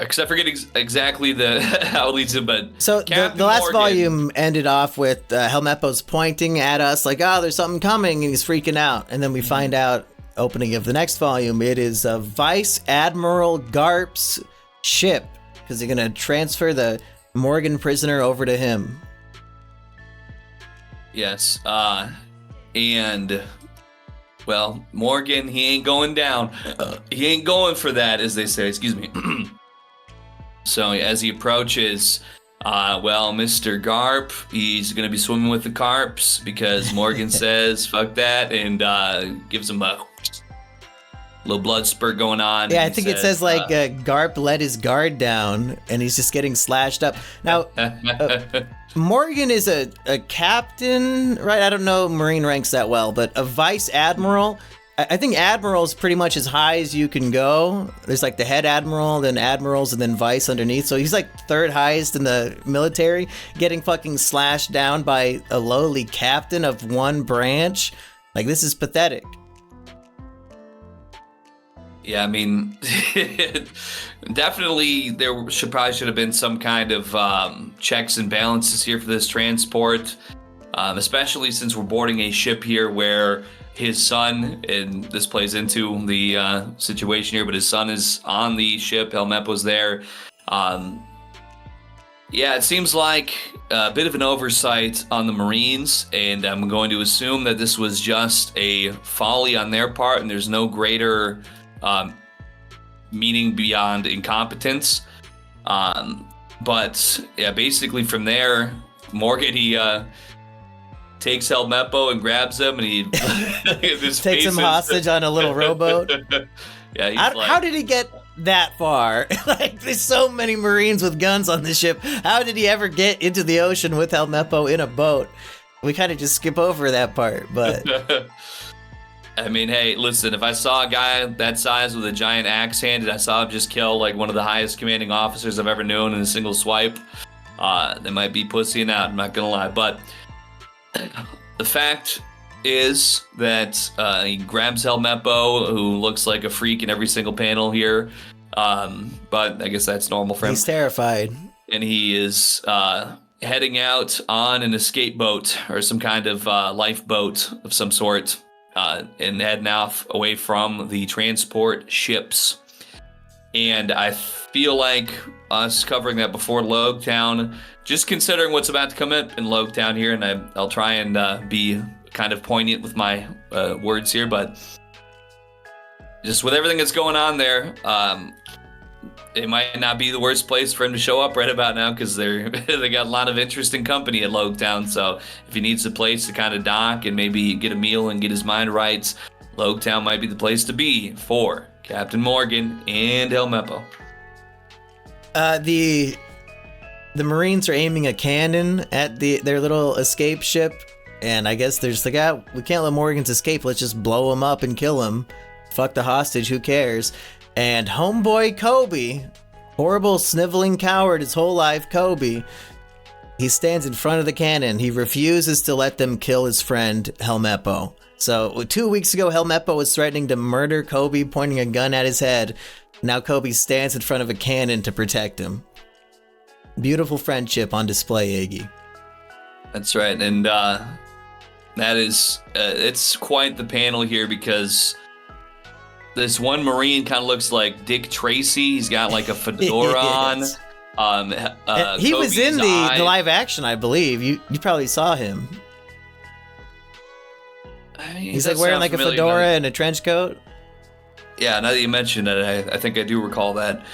Because I forget exactly how it leads to, but so the last volume ended off with Helmeppo's pointing at us like, oh, there's something coming, and he's freaking out, and then we find out, opening of the next volume, it is Vice Admiral Garp's ship, because they're gonna transfer the Morgan prisoner over to him. Yes, and well, Morgan, he ain't going down. He ain't going for that, as they say. Excuse me. So as he approaches, Mr. Garp, he's gonna be swimming with the carps because Morgan says, "Fuck that," and gives him a little blood spurt going on. Yeah, I think it says like Garp let his guard down, and he's just getting slashed up. Now, Morgan is a captain, right? I don't know Marine ranks that well, but a vice admiral. I think admiral is pretty much as high as you can go. There's like the head admiral, then admirals, and then vice underneath. So he's like third highest in the military, getting fucking slashed down by a lowly captain of one branch. Like, this is pathetic. Yeah, I mean, definitely there should have been some kind of checks and balances here for this transport, especially since we're boarding a ship here where his son, and this plays into the situation here, but his son is on the ship. Helmeppo's there. Yeah, it seems like a bit of an oversight on the Marines, and I'm going to assume that this was just a folly on their part, and there's no greater meaning beyond incompetence. But yeah, basically from there, Morgan, he takes Helmeppo and grabs him, and he takes him hostage on a little rowboat. Yeah, how did he get that far? Like, there's so many Marines with guns on this ship. How did he ever get into the ocean with Helmeppo in a boat? We kind of just skip over that part, but I mean, hey, listen, if I saw a guy that size with a giant axe handed, I saw him just kill like one of the highest commanding officers I've ever known in a single swipe, they might be pussying out, I'm not gonna lie. But the fact is that he grabs Helmeppo, who looks like a freak in every single panel here, but I guess that's normal for him. He's terrified. And he is heading out on an escape boat or some kind of lifeboat of some sort, and heading off away from the transport ships. And I feel like us covering that before Loguetown, just considering what's about to come up in Loguetown here, and I'll try and be kind of poignant with my words here, but just with everything that's going on there, it might not be the worst place for him to show up right about now, because they got a lot of interesting company at Loguetown. So if he needs a place to kind of dock and maybe get a meal and get his mind right, Loguetown might be the place to be for Captain Morgan and Helmeppo. The Marines are aiming a cannon at their little escape ship, and I guess they're just like, we can't let Morgans escape. Let's just blow him up and kill him. Fuck the hostage. Who cares? And homeboy Kobe, horrible sniveling coward his whole life, Kobe. He stands in front of the cannon. He refuses to let them kill his friend Helmeppo. So 2 weeks ago, Helmeppo was threatening to murder Kobe, pointing a gun at his head. Now Kobe stands in front of a cannon to protect him. Beautiful friendship on display, Iggy. That's right, and that is, it's quite the panel here because this one Marine kind of looks like Dick Tracy. He's got like a fedora on. He was in the live action, I believe. You probably saw him. He's like wearing like a fedora and a trench coat. Yeah, now that you mention it, I think I do recall that.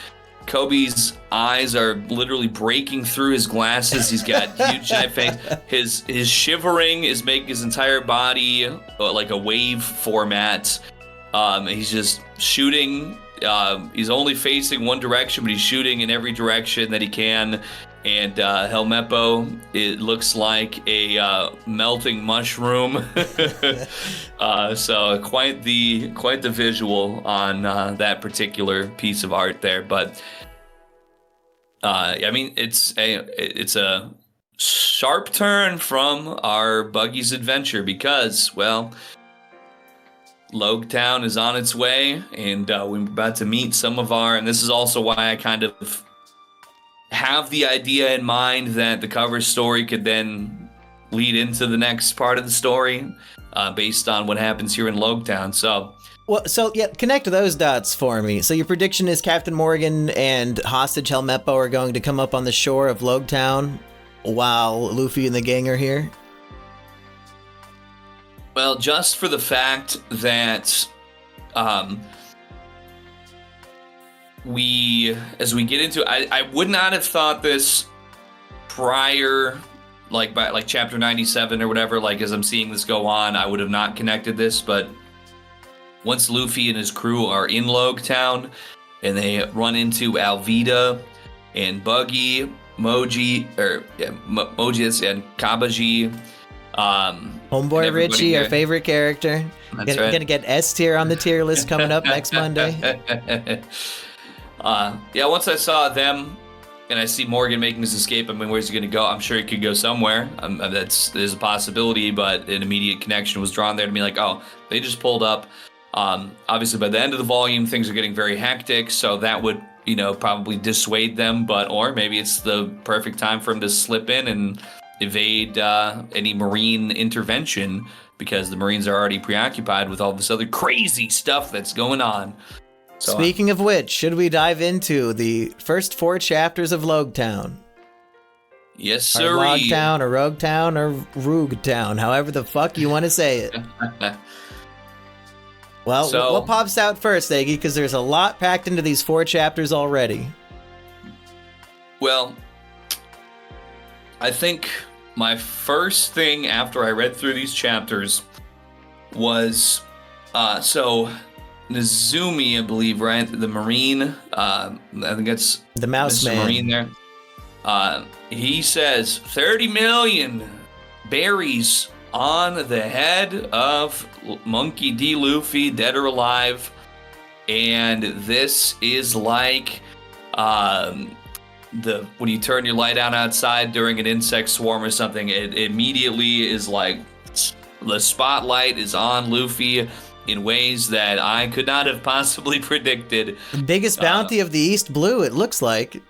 Kobe's eyes are literally breaking through his glasses. He's got huge giant fangs. His shivering is making his entire body like a wave format. He's just shooting. He's only facing one direction, but he's shooting in every direction that he can. And Helmeppo, it looks like a melting mushroom. So quite the visual on that particular piece of art there. But I mean, it's a sharp turn from our Buggy's adventure because, well, Loguetown is on its way, and we're about to meet some of our. And this is also why I kind of have the idea in mind that the cover story could then lead into the next part of the story based on what happens here in Loguetown. So connect those dots for me. So your prediction is Captain Morgan and hostage Helmeppo are going to come up on the shore of Loguetown while Luffy and the gang are here? Well, just for the fact that as we get into it, I would not have thought this prior, by chapter 97 or whatever, as I'm seeing this go on, I would have not connected this, but once Luffy and his crew are in Loguetown and they run into Alvida and Buggy, Moji and Kabaji, homeboy Richie, here. Our favorite character. That's right. Gonna get S tier on the tier list coming up next Monday. Once I saw them and I see Morgan making his escape, I mean, where's he going to go? I'm sure he could go somewhere. There's a possibility, but an immediate connection was drawn there to me they just pulled up. Obviously, by the end of the volume, things are getting very hectic, so that would, probably dissuade them, or maybe it's the perfect time for him to slip in and evade any Marine intervention because the Marines are already preoccupied with all this other crazy stuff that's going on. So, speaking of which, should we dive into the first 4 chapters of Loguetown? Yes, sir. Or Loguetown, or Roguetown, or Roogtown, however the fuck you want to say it. Well, what pops out first, Iggy? Because there's a lot packed into these 4 chapters already. Well, I think my first thing after I read through these chapters was, Nizumi, I believe, right? The Marine, I think that's the Mouse Mr. Man. Marine there. He says 30 million berries on the head of Monkey D. Luffy, dead or alive. And this is like when you turn your light on outside during an insect swarm or something, it immediately is like the spotlight is on Luffy in ways that I could not have possibly predicted. The biggest bounty of the East Blue, it looks like.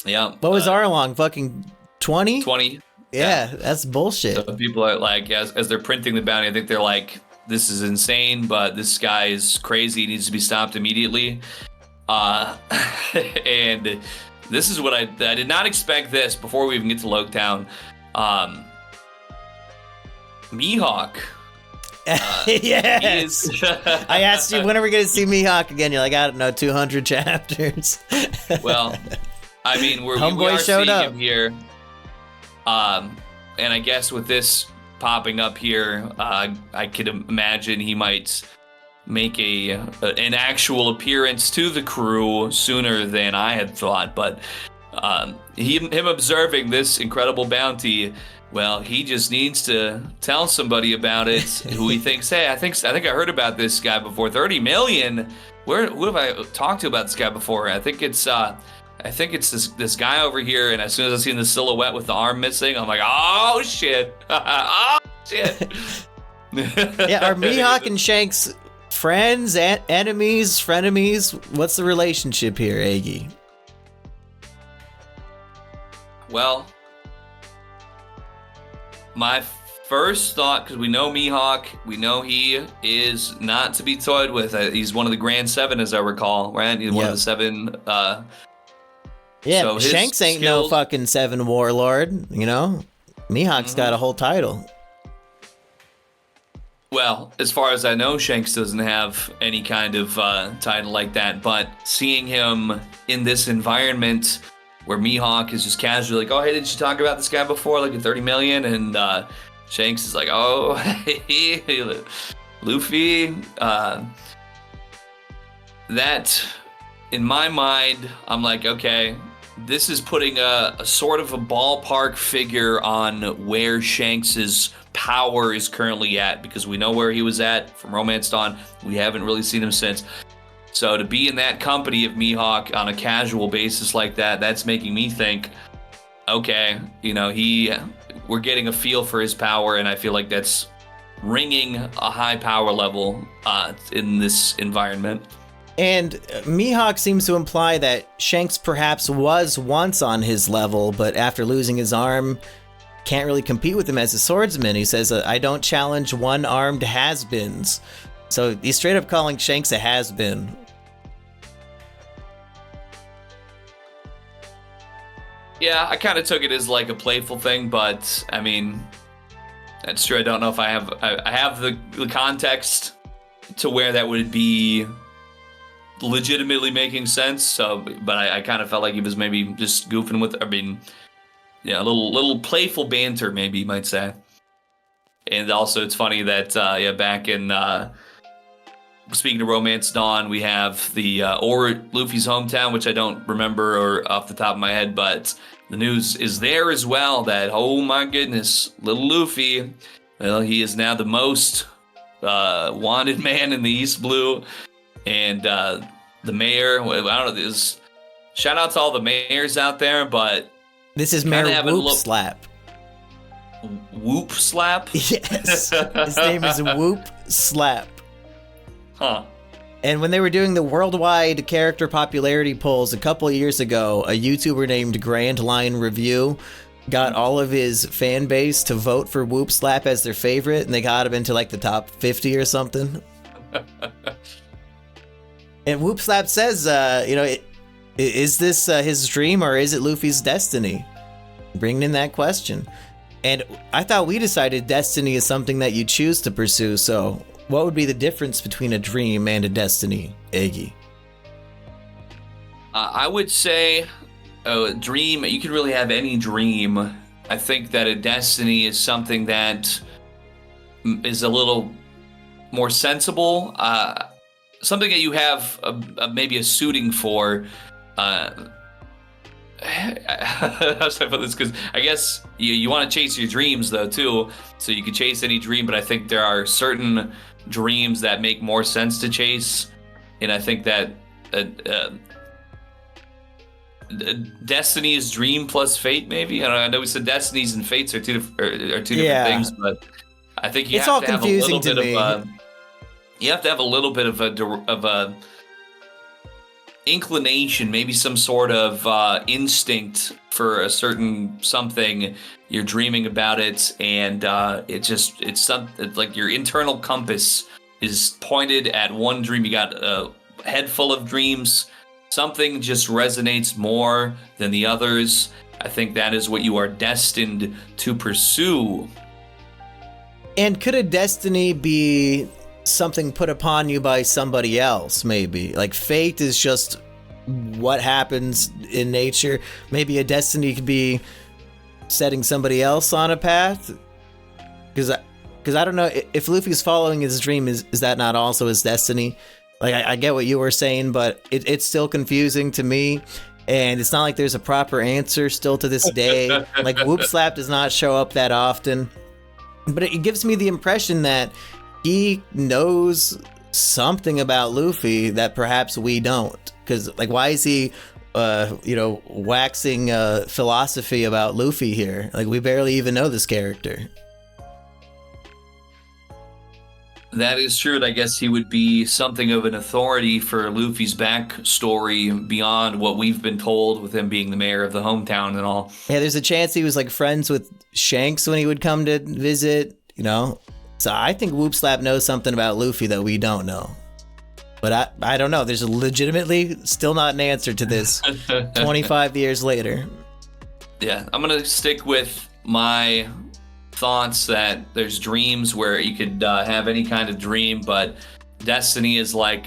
Yeah. What was Arlong? Fucking 20? 20. Yeah, that's bullshit. So people are like, as they're printing the bounty, I think they're like, this is insane, but this guy is crazy. He needs to be stopped immediately. And this is what I did not expect this before we even get to Loguetown. Mihawk. Yes. I asked you, when are we going to see Mihawk again? You're like, I don't know, 200 chapters. Well, I mean, we are seeing him here. And I guess with this popping up here, I could imagine he might make an actual appearance to the crew sooner than I had thought. But him observing this incredible bounty, well, he just needs to tell somebody about it who he thinks, hey, I think I heard about this guy before. 30 million? Who have I talked to about this guy before? I think it's this guy over here, and as soon as I seen the silhouette with the arm missing, I'm like, oh shit. Oh shit. Yeah, are Mihawk and Shanks friends, enemies, frenemies? What's the relationship here, Aggie? Well, my first thought, because we know Mihawk, we know he is not to be toyed with. He's one of the Grand Seven, as I recall, right? He's one of the seven. Yeah, so Shanks ain't no fucking seven warlord, you know? Mihawk's got a whole title. Well, as far as I know, Shanks doesn't have any kind of title like that, but seeing him in this environment where Mihawk is just casually like, oh, hey, did you talk about this guy before, like at 30 million? And Shanks is like, oh, hey, Luffy. That, in my mind, I'm like, okay, this is putting a sort of a ballpark figure on where Shanks's power is currently at, because we know where he was at from Romance Dawn. We haven't really seen him since. So to be in that company of Mihawk on a casual basis like that, that's making me think, okay, you know, we're getting a feel for his power, and I feel like that's ringing a high power level in this environment. And Mihawk seems to imply that Shanks perhaps was once on his level, but after losing his arm, can't really compete with him as a swordsman. He says, I don't challenge one-armed has-beens. So he's straight up calling Shanks a has-been. Yeah, I kind of took it as like a playful thing, but I mean, that's true. I don't know if I have the context to where that would be legitimately making sense. So, but I kind of felt like he was maybe just goofing with. I mean, yeah, a little playful banter, maybe you might say. And also, it's funny that back in speaking of Romance Dawn, we have the Luffy's hometown, which I don't remember or off the top of my head, but the news is there as well that, oh my goodness, little Luffy, well, he is now the most wanted man in the East Blue. And the mayor, I don't know, this shout out to all the mayors out there, but this is Mayor Whoop Slap. Whoop Slap? Yes. His name is Whoop Slap. Huh. And when they were doing the worldwide character popularity polls a couple of years ago, a YouTuber named Grand Line Review got all of his fan base to vote for Whoop Slap as their favorite, and they got him into like the top 50 or something. And Whoop Slap says, is this his dream or is it Luffy's destiny? Bringing in that question. And I thought we decided destiny is something that you choose to pursue, so what would be the difference between a dream and a destiny, Iggy? I would say a dream, you can really have any dream. I think that a destiny is something that is a little more sensible, something that you have maybe a suiting for. How should I put this? Because I guess you want to chase your dreams, though, too. So you can chase any dream, but I think there are certain dreams that make more sense to chase. And I think that destiny is dream plus fate, maybe. I know we said destinies and fates are two different things, but I think you have to have a little bit of you have to have a little bit of a inclination, maybe some sort of instinct for a certain something. You're dreaming about it, and it's like your internal compass is pointed at one dream. You got a head full of dreams. Something just resonates more than the others. I think that is what you are destined to pursue. And could a destiny be something put upon you by somebody else, maybe? Like fate is just what happens in nature. Maybe a destiny could be setting somebody else on a path. Because I don't know, if Luffy's following his dream, is that not also his destiny? Like, I get what you were saying, but it's still confusing to me. and it's not like there's a proper answer still to this day. Like, Whoop Slap does not show up that often, but it gives me the impression that he knows something about Luffy that perhaps we don't. Because, like, why is he, waxing philosophy about Luffy here? Like, we barely even know this character. That is true, and I guess he would be something of an authority for Luffy's backstory beyond what we've been told, with him being the mayor of the hometown and all. Yeah, there's a chance he was like friends with Shanks when he would come to visit, So I think Whoop Slap knows something about Luffy that we don't know. But I don't know. There's legitimately still not an answer to this 25 years later. Yeah, I'm going to stick with my thoughts that there's dreams where you could have any kind of dream, but destiny is like,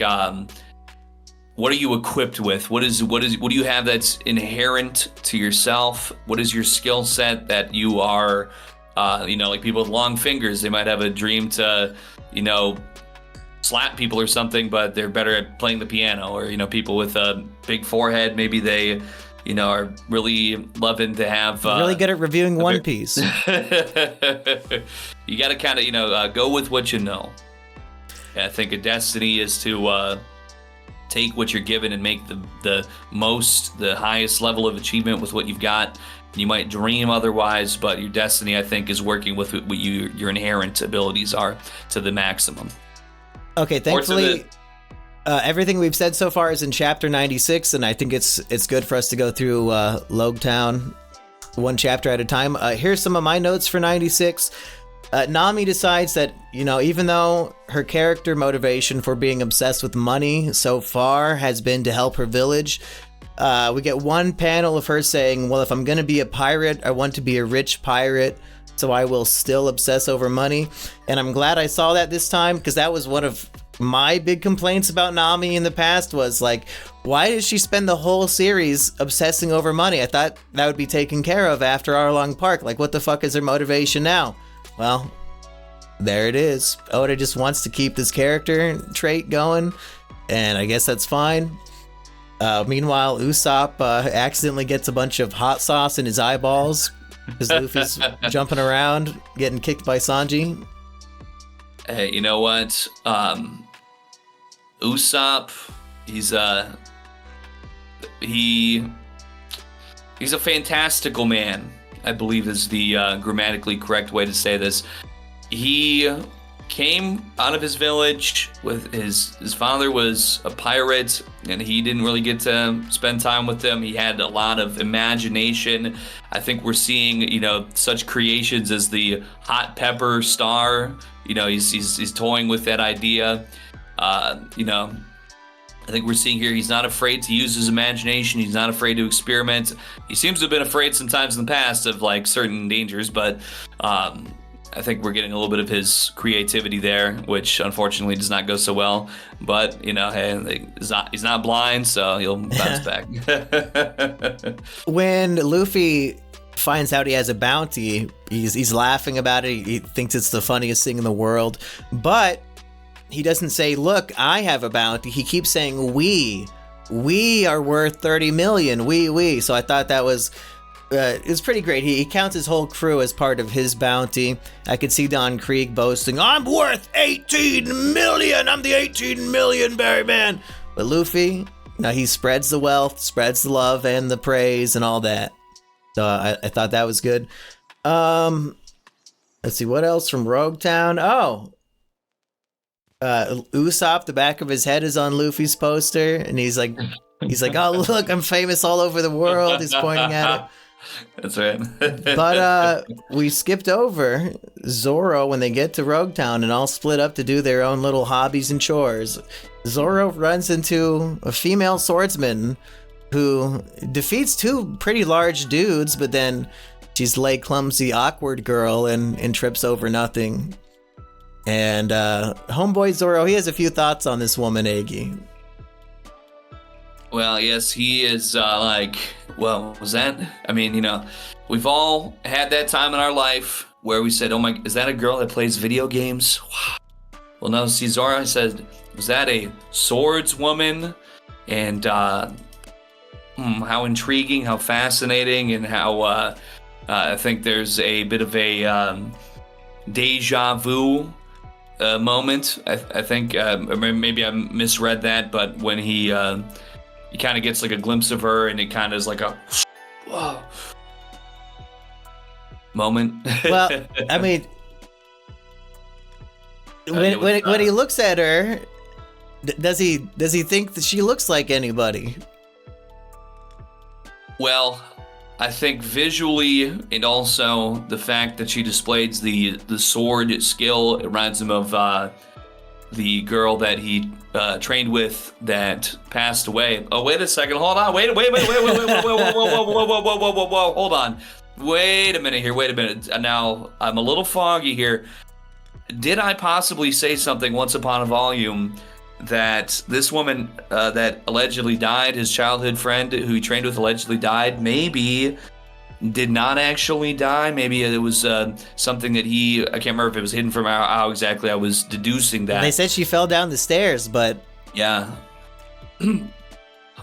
what are you equipped with? What do you have that's inherent to yourself? What is your skill set that you are, like people with long fingers, they might have a dream to, slap people or something, but they're better at playing the piano. Or, people with a big forehead, maybe they, are really loving to have... really good at reviewing One Piece. You got to kind of, go with what you know. And I think a destiny is to take what you're given and make the highest level of achievement with what you've got. You might dream otherwise, but your destiny, I think, is working with what your inherent abilities are to the maximum. Okay, thankfully, everything we've said so far is in Chapter 96, and I think it's good for us to go through Loguetown one chapter at a time. Here's some of my notes for 96. Nami decides that, even though her character motivation for being obsessed with money so far has been to help her village, we get one panel of her saying, well, if I'm going to be a pirate, I want to be a rich pirate, so I will still obsess over money. And I'm glad I saw that this time, because that was one of my big complaints about Nami in the past, was like, why does she spend the whole series obsessing over money? I thought that would be taken care of after Arlong Park. Like, what the fuck is her motivation now? Well, there it is. Oda just wants to keep this character trait going, and I guess that's fine. Meanwhile, Usopp accidentally gets a bunch of hot sauce in his eyeballs because Luffy's jumping around, getting kicked by Sanji. Hey, you know what? Usopp, he's a fantastical man, I believe is the grammatically correct way to say this. He came out of his village with his father was a pirate, and he didn't really get to spend time with them. He had a lot of imagination. I think we're seeing, such creations as the hot pepper star. He's toying with that idea. I think we're seeing here he's not afraid to use his imagination. He's not afraid to experiment. He seems to have been afraid sometimes in the past of like certain dangers, but I think we're getting a little bit of his creativity there, which unfortunately does not go so well. But hey, he's not blind, so he'll bounce back. When Luffy finds out he has a bounty, he's laughing about it. He thinks it's the funniest thing in the world, but he doesn't say, "Look, I have a bounty." He keeps saying, "We are worth 30 million. We." So I thought that was. It was pretty great. He counts his whole crew as part of his bounty. I could see Don Krieg boasting, "I'm worth 18 million. I'm the 18 million berry man." But Luffy, he spreads the wealth, spreads the love and the praise and all that. So I thought that was good. Let's see, what else from Roguetown? Oh, Usopp, the back of his head is on Luffy's poster, and he's like, "Oh, look, I'm famous all over the world." He's pointing at it. That's right. But we skipped over Zoro when they get to Roguetown and all split up to do their own little hobbies and chores. Zoro runs into a female swordsman who defeats two pretty large dudes, but then she's like clumsy, awkward girl and trips over nothing. And homeboy Zoro, he has a few thoughts on this woman, Aggie. Well, yes, he is was that? I mean, we've all had that time in our life where we said, "Oh my, is that a girl that plays video games?" Wow. Well, no, see, Zoro said, "Was that a swordswoman?" And how intriguing, how fascinating, and how I think there's a bit of a deja vu moment. I think maybe I misread that, but when he kind of gets like a glimpse of her, and it kind of is like a whoa moment. Well, I mean, when he looks at her, does he think that she looks like anybody? Well, I think visually, and also the fact that she displays the sword skill, it reminds him of the girl that he trained with that passed away. Oh, wait a second, hold on, wait, whoa, hold on. Wait a minute. Now, I'm a little foggy here. Did I possibly say something once upon a volume that this woman that allegedly died, his childhood friend who he trained with allegedly died, maybe did not actually die? Maybe it was something that I can't remember if it was hidden from how exactly I was deducing that. They said she fell down the stairs, but... Yeah.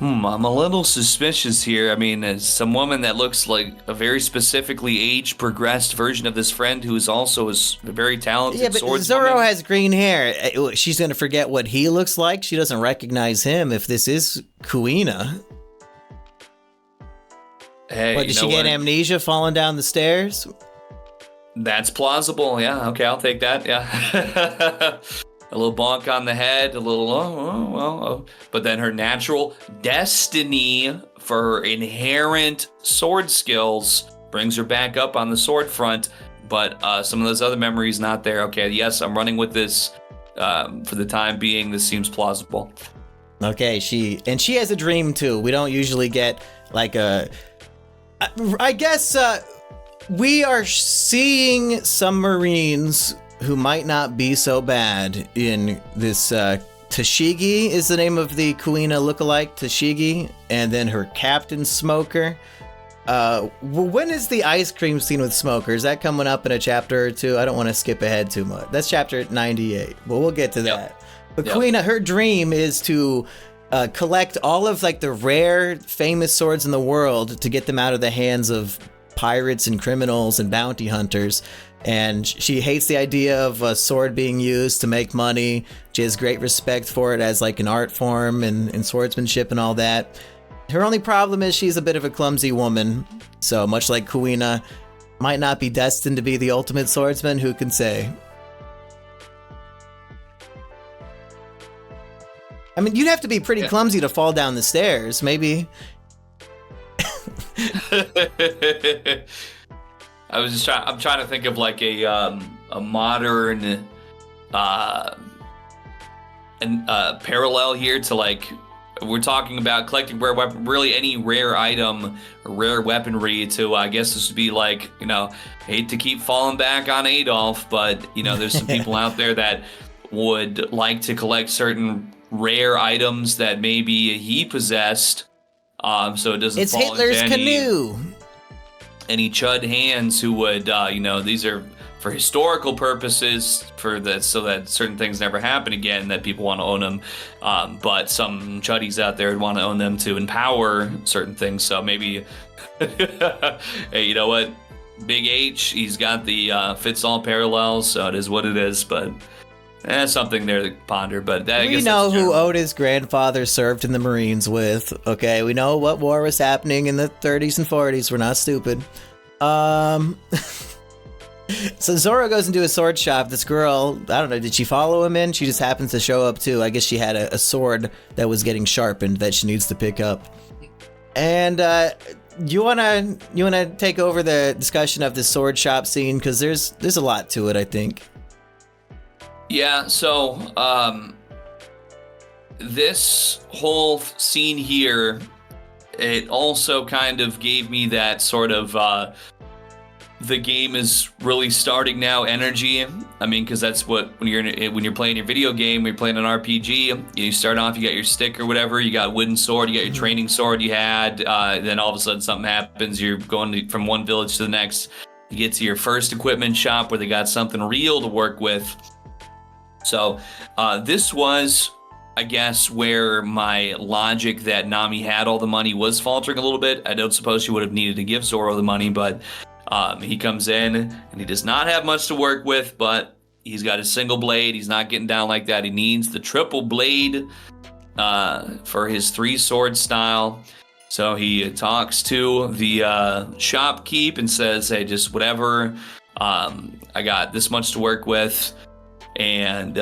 I'm a little suspicious here. I mean, as some woman that looks like a very specifically age-progressed version of this friend who is also a very talented swordswoman. Yeah, but Zoro has green hair. She's going to forget what he looks like. She doesn't recognize him if this is Kuina. Hey, did she get amnesia falling down the stairs? That's plausible. Yeah, okay, I'll take that. Yeah. A little bonk on the head, a little, but then her natural destiny for her inherent sword skills brings her back up on the sword front, but some of those other memories not there. Okay, yes, I'm running with this for the time being. This seems plausible. Okay, she has a dream too. We don't usually get like I guess we are seeing some Marines who might not be so bad in this. Tashigi is the name of the Kuina lookalike, Tashigi, and then her captain Smoker. When is the ice cream scene with Smoker? Is that coming up in a chapter or two? I don't want to skip ahead too much. That's chapter 98, but we'll get to that. But Kuina, her dream is to collect all of like the rare, famous swords in the world to get them out of the hands of pirates and criminals and bounty hunters. And she hates the idea of a sword being used to make money. She has great respect for it as like an art form and swordsmanship and all that. Her only problem is she's a bit of a clumsy woman. So much like Kuina, might not be destined to be the ultimate swordsman, who can say? I mean, you'd have to be pretty clumsy to fall down the stairs, maybe. I'm trying to think of like a modern parallel here to like, we're talking about collecting rare weapon, really any rare item, rare weaponry to, I guess this would be like, hate to keep falling back on Adolf, but there's some people out there that would like to collect certain rare items that maybe he possessed, so it doesn't fall Hitler's into canoe. Any chud hands who would, these are for historical purposes, so that certain things never happen again, that people want to own them. But some chuddies out there would want to own them to empower certain things. So maybe, hey, you know what? Big H, he's got the fits all parallels, so it is what it is. But that's something there to ponder. But we know who Oda's grandfather served in the Marines with. Okay, we know what war was happening in the 30s and 40s. We're not stupid. So Zoro goes into a sword shop. This girl, I don't know, did she follow him in? She just happens to show up too. I guess she had a sword that was getting sharpened that she needs to pick up. And you wanna take over the discussion of the sword shop scene, because there's a lot to it, I think. Yeah, so this whole scene here, it also kind of gave me that sort of the game is really starting now energy. I mean, because that's what when you're playing your video game, when you're playing an RPG, you start off, you got your stick or whatever, you got a wooden sword, you got your training sword you had, then all of a sudden something happens, you're going from one village to the next, you get to your first equipment shop where they got something real to work with. So this was, I guess, where my logic that Nami had all the money was faltering a little bit. I don't suppose she would have needed to give Zoro the money, but he comes in and he does not have much to work with, but he's got a single blade. He's not getting down like that. He needs the triple blade for his 3-sword style. So he talks to the shopkeep and says, hey, just whatever. I got this much to work with. And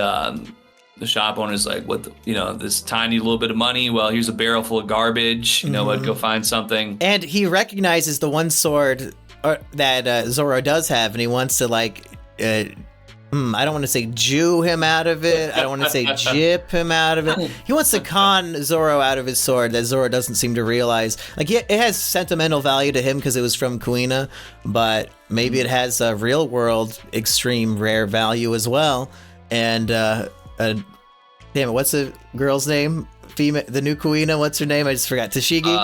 the shop owner's like, what, this tiny little bit of money? Well, here's a barrel full of garbage. You know what? Go find something. And he recognizes the one sword that Zoro does have, and he wants to, like, I don't want to say Jew him out of it. I don't want to say jip him out of it. He wants to con Zoro out of his sword that Zoro doesn't seem to realize. Like, it has sentimental value to him because it was from Kuina, but maybe it has a real world extreme rare value as well. And damn it, what's the girl's name? The new Kuina, what's her name? I just forgot. Tashigi?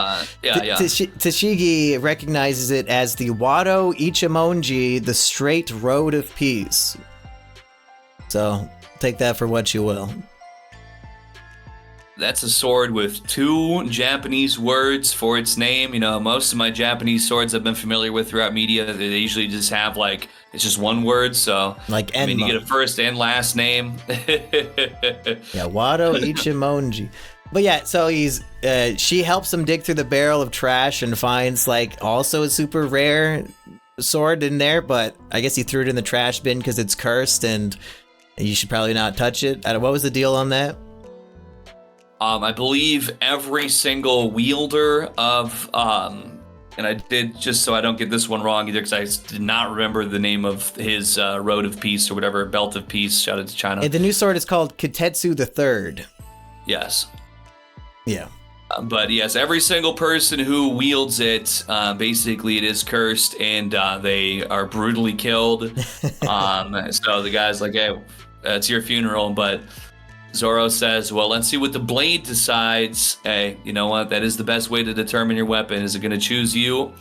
Tashigi recognizes it as the Wado Ichimonji, the straight road of peace. So take that for what you will. That's a sword with 2 Japanese words for its name. Most of my Japanese swords I've been familiar with throughout media, they usually just have, like, it's just one word. So, like, you get a first and last name. Yeah, Wado Ichimonji. But yeah, so she helps him dig through the barrel of trash and finds, like, also a super rare sword in there, but I guess he threw it in the trash bin because it's cursed and you should probably not touch it. What was the deal on that? I believe every single wielder of, and I did, just so I don't get this one wrong either, because I did not remember the name of his Road of Peace or whatever, Belt of Peace, shout out to China. And the new sword is called Kitetsu the Third. Yes. Yeah. But yes, every single person who wields it, basically it is cursed and they are brutally killed. So the guy's like, hey, it's your funeral, but Zoro says, well, let's see what the blade decides. Hey, you know what? That is the best way to determine your weapon. Is it going to choose you?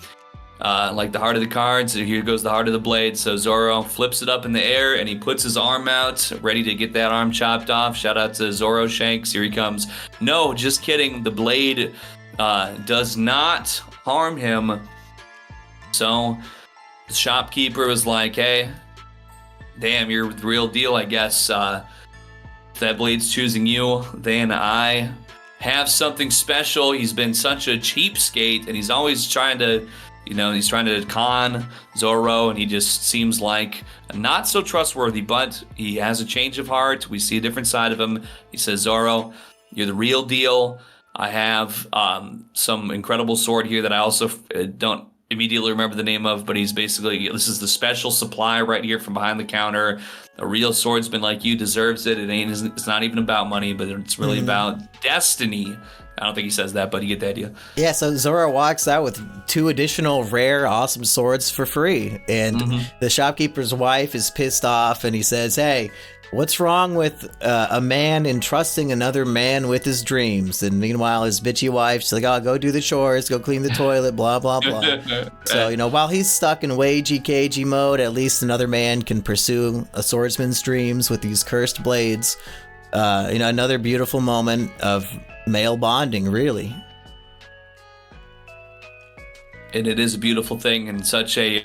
Like the heart of the cards, here goes the heart of the blade. So Zoro flips it up in the air and he puts his arm out, ready to get that arm chopped off. Shout out to Zoro Shanks. Here he comes. No, just kidding. The blade does not harm him. So the shopkeeper was like, hey, damn, you're the real deal, I guess. If that blade's choosing you, then I have something special. He's been such a cheapskate and he's always trying to, he's trying to con Zoro, and he just seems like not so trustworthy, but he has a change of heart. We see a different side of him. He says, Zoro, you're the real deal. I have some incredible sword here that I also don't immediately remember the name of, but he's basically, this is the special supply right here from behind the counter. A real swordsman like you deserves it. It's not even about money, but it's really about destiny. I don't think he says that, but you get the idea. Yeah, so Zoro walks out with 2 additional rare, awesome swords for free. And the shopkeeper's wife is pissed off, and he says, hey, what's wrong with a man entrusting another man with his dreams? And meanwhile, his bitchy wife, she's like, oh, go do the chores, go clean the toilet, blah, blah, blah. So, while he's stuck in wagey cagey mode, at least another man can pursue a swordsman's dreams with these cursed blades. Another beautiful moment of male bonding, really. And it is a beautiful thing, and such a,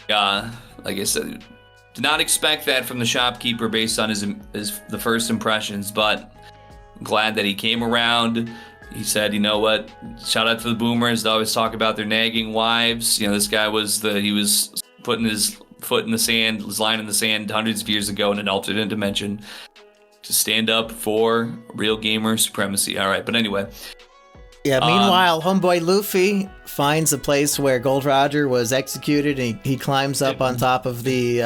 like I said, did not expect that from the shopkeeper based on his the first impressions, but I'm glad that he came around. He said, you know what, shout out to the boomers. They always talk about their nagging wives. This guy he was putting his foot in the sand, his line in the sand hundreds of years ago in an alternate dimension to stand up for real gamer supremacy. All right, but anyway. Yeah, meanwhile, homeboy Luffy finds a place where Gold Roger was executed, and he climbs up on top of the,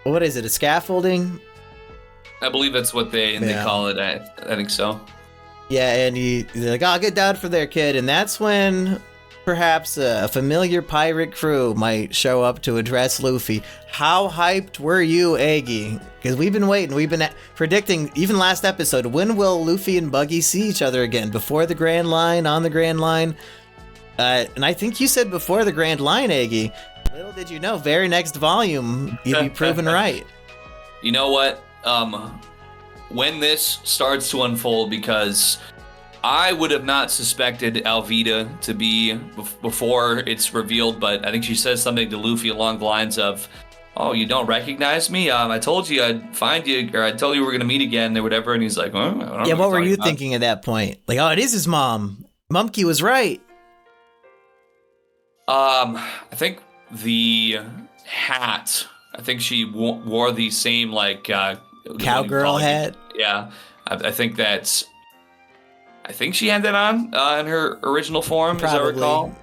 what is it, a scaffolding? I believe that's what they call it. I think so. Yeah, and he's like, oh, get down from there, kid. And that's when perhaps a familiar pirate crew might show up to address Luffy. How hyped were you, Aggie? Because we've been waiting. We've been predicting, even last episode, when will Luffy and Buggy see each other again? Before the Grand Line, on the Grand Line? And I think you said before the Grand Line, Aggie. Little did you know, very next volume, you'd be proven right. You know what? when this starts to unfold, because I would have not suspected Alvida to be before it's revealed, but I think she says something to Luffy along the lines of, "Oh, you don't recognize me? I told you I'd find you, or I told you we were gonna meet again, or whatever." And he's like, "Oh, I don't know Yeah, what were you about." thinking at that point? Like, oh, it is his mom. Mumkey was right. I think the hat. I think she wore the same Cowgirl hat. Yeah, I think that's. I think she had that on in her original form, Probably. as I recall.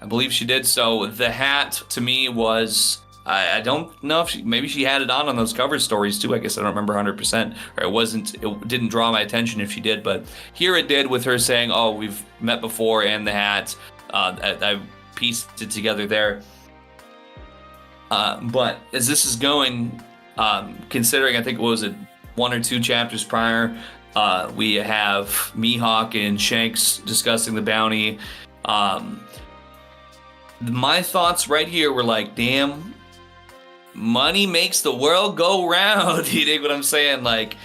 I believe she did. So the hat to me was. I don't know if maybe she had it on those cover stories too. I guess I don't remember 100%, or it didn't draw my attention if she did, but here it did with her saying, "Oh, we've met before," and the hat. I pieced it together there. But as this is going, considering I think what was it, 1 or 2 chapters prior, we have Mihawk and Shanks discussing the bounty. My thoughts right here were like, damn, money makes the world go round. You dig what I'm saying? Like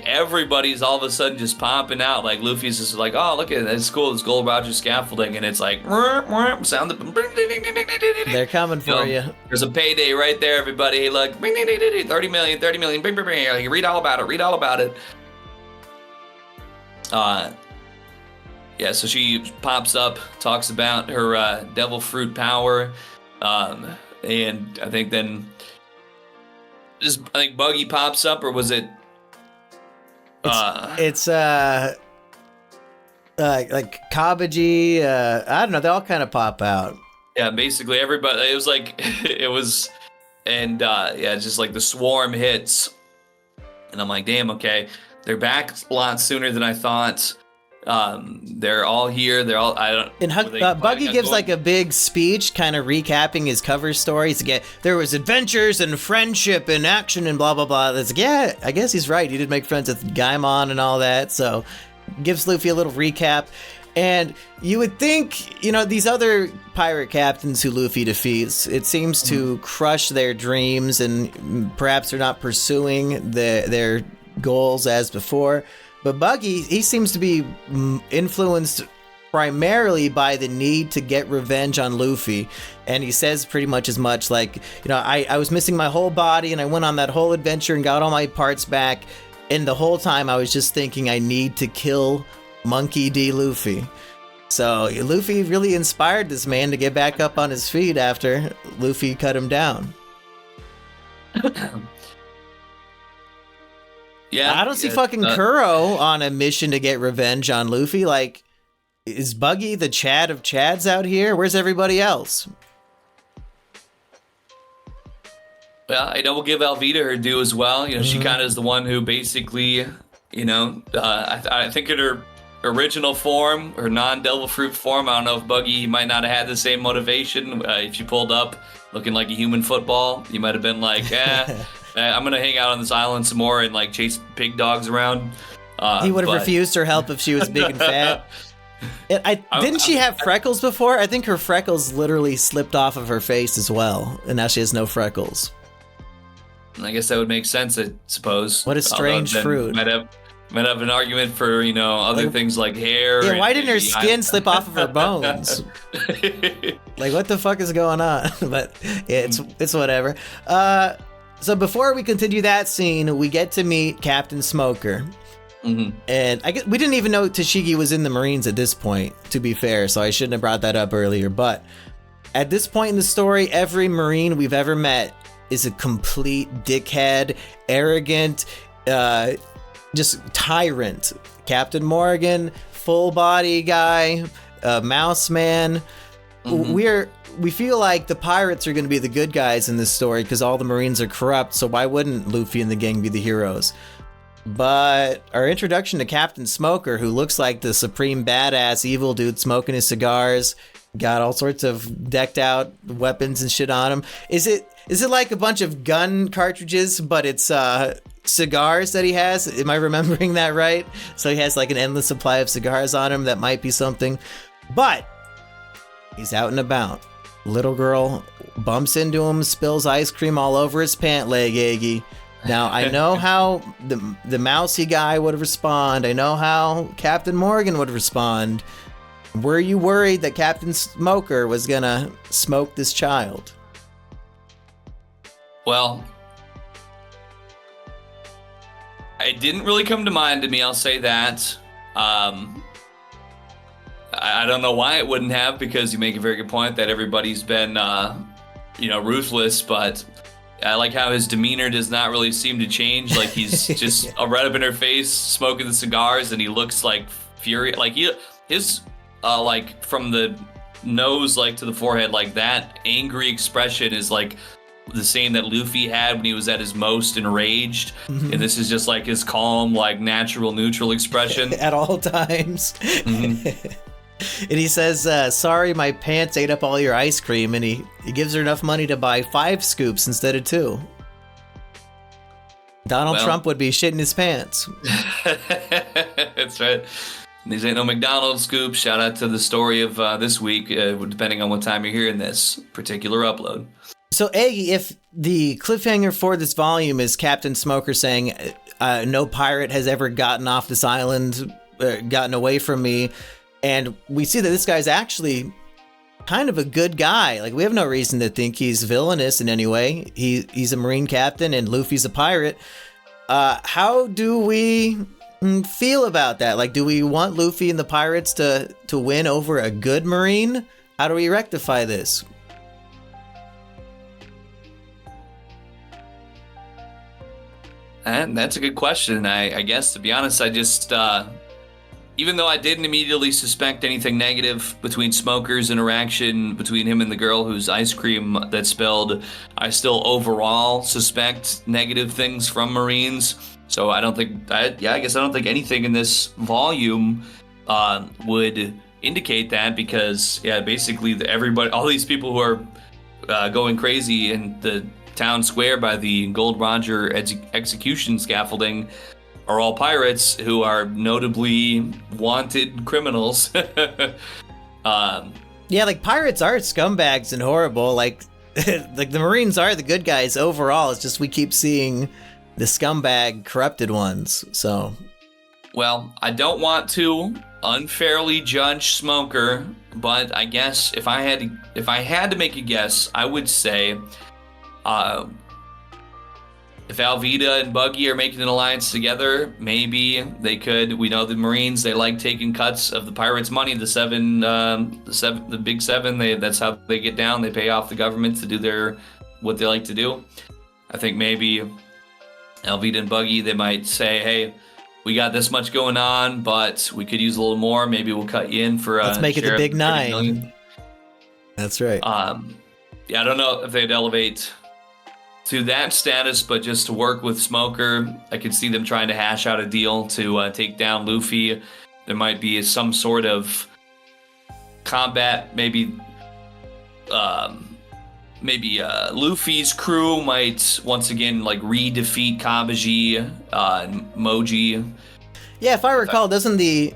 everybody's all of a sudden just popping out. Like Luffy's just like, "Oh, look at this cool, this Gold Roger scaffolding," and it's like sound. They're coming for you. There's a payday right there, everybody. Hey, look, 30 million, 30 million. Read all about it. Read all about it. Yeah. So she pops up, talks about her devil fruit power, and I think then I think Buggy pops up, or was it? It's like Kabaji, I don't know, they all kind of pop out. Yeah, basically everybody, it was like, just like the swarm hits, and I'm like, damn, okay, they're back a lot sooner than I thought. They're all here. They're all. I don't. And Buggy gives like a big speech, kind of recapping his cover stories. Again, there was adventures and friendship and action and blah blah blah. It's like, yeah, I guess he's right. He did make friends with Gaimon and all that. So, gives Luffy a little recap. And you would think, these other pirate captains who Luffy defeats, it seems to crush their dreams, and perhaps they're not pursuing their goals as before. But Buggy, he seems to be influenced primarily by the need to get revenge on Luffy. And he says pretty much as much like, I was missing my whole body and I went on that whole adventure and got all my parts back. And the whole time I was just thinking I need to kill Monkey D. Luffy. So Luffy really inspired this man to get back up on his feet after Luffy cut him down. Yeah, I don't see fucking Kuro on a mission to get revenge on Luffy. Like, is Buggy the Chad of Chads out here? Where's everybody else? Well, we'll give Alvida her due as well. She kind of is the one who basically, I think in her original form, her non-Devil Fruit form, I don't know if Buggy might not have had the same motivation. If she pulled up looking like a human football, you might have been like, I'm gonna hang out on this island some more and like chase pig dogs around. He would have refused her help if she was big and fat. Didn't she have freckles before? I think her freckles literally slipped off of her face as well, and now she has no freckles. I guess that would make sense, I suppose. What a strange fruit. Might have an argument for other things like hair. Yeah, why didn't her skin slip off of her bones? Like, what the fuck is going on? But yeah, it's whatever. So before we continue that scene, we get to meet Captain Smoker. Mm-hmm. And I guess we didn't even know Tashigi was in the Marines at this point, to be fair, so I shouldn't have brought that up earlier. But at this point in the story, every Marine we've ever met is a complete dickhead, arrogant, just tyrant. Captain Morgan, full body guy, Mouse Man. Mm-hmm. We feel like the pirates are going to be the good guys in this story because all the Marines are corrupt, so why wouldn't Luffy and the gang be the heroes? But our introduction to Captain Smoker, who looks like the supreme badass evil dude smoking his cigars, got all sorts of decked out weapons and shit on him. Is it like a bunch of gun cartridges, but it's cigars that he has? Am I remembering that right? So he has like an endless supply of cigars on him. That might be something. But he's out and about. Little girl bumps into him, spills ice cream all over his pant leg, Aggie. Now, I know how the mousy guy would respond. I know how Captain Morgan would respond. Were you worried that Captain Smoker was gonna smoke this child? Well, it didn't really come to mind to me, I'll say that. I don't know why it wouldn't have, because you make a very good point that everybody's been, ruthless, but I like how his demeanor does not really seem to change. Like, he's just right up in her face, smoking the cigars, and he looks like furious. Like, his from the nose, like, to the forehead, like, that angry expression is, like, the same that Luffy had when he was at his most enraged. Mm-hmm. And this is just, like, his calm, like, natural, neutral expression. At all times. Mm-hmm. And he says, sorry, my pants ate up all your ice cream, and he gives her enough money to buy 5 scoops instead of 2. Donald Trump would be shitting his pants. That's right. These ain't no McDonald's scoops. Shout out to the story of this week, depending on what time you're hearing this particular upload. So, Aggie, if the cliffhanger for this volume is Captain Smoker saying, no pirate has ever gotten off this island, gotten away from me, and we see that this guy's actually kind of a good guy. Like, we have no reason to think he's villainous in any way. He's a Marine captain and Luffy's a pirate. How do we feel about that? Like, do we want Luffy and the pirates to win over a good Marine? How do we rectify this? And that's a good question. I guess, to be honest, I just... even though I didn't immediately suspect anything negative between Smoker's interaction between him and the girl whose ice cream that spilled, I still overall suspect negative things from Marines. So I don't think, I guess I don't think anything in this volume would indicate that, because basically everybody, all these people who are going crazy in the town square by the Gold Roger execution scaffolding are all pirates who are notably wanted criminals. Yeah, like, pirates are scumbags and horrible. Like the Marines are the good guys overall. It's just we keep seeing the scumbag corrupted ones. So, well, I don't want to unfairly judge Smoker, but I guess if I had to make a guess, I would say if Alvida and Buggy are making an alliance together, maybe they could. We know the Marines, they like taking cuts of the pirates' money. The big seven. That's how they get down. They pay off the government to do what they like to do. I think maybe Alvida and Buggy, they might say, "Hey, we got this much going on, but we could use a little more. Maybe we'll cut you in for let's make it the big 9." That's right. I don't know if they'd elevate to that status, but just to work with Smoker, I could see them trying to hash out a deal to take down Luffy. There might be some sort of combat, maybe Luffy's crew might once again re-defeat Kabaji and Moji. Yeah, if I recall, doesn't we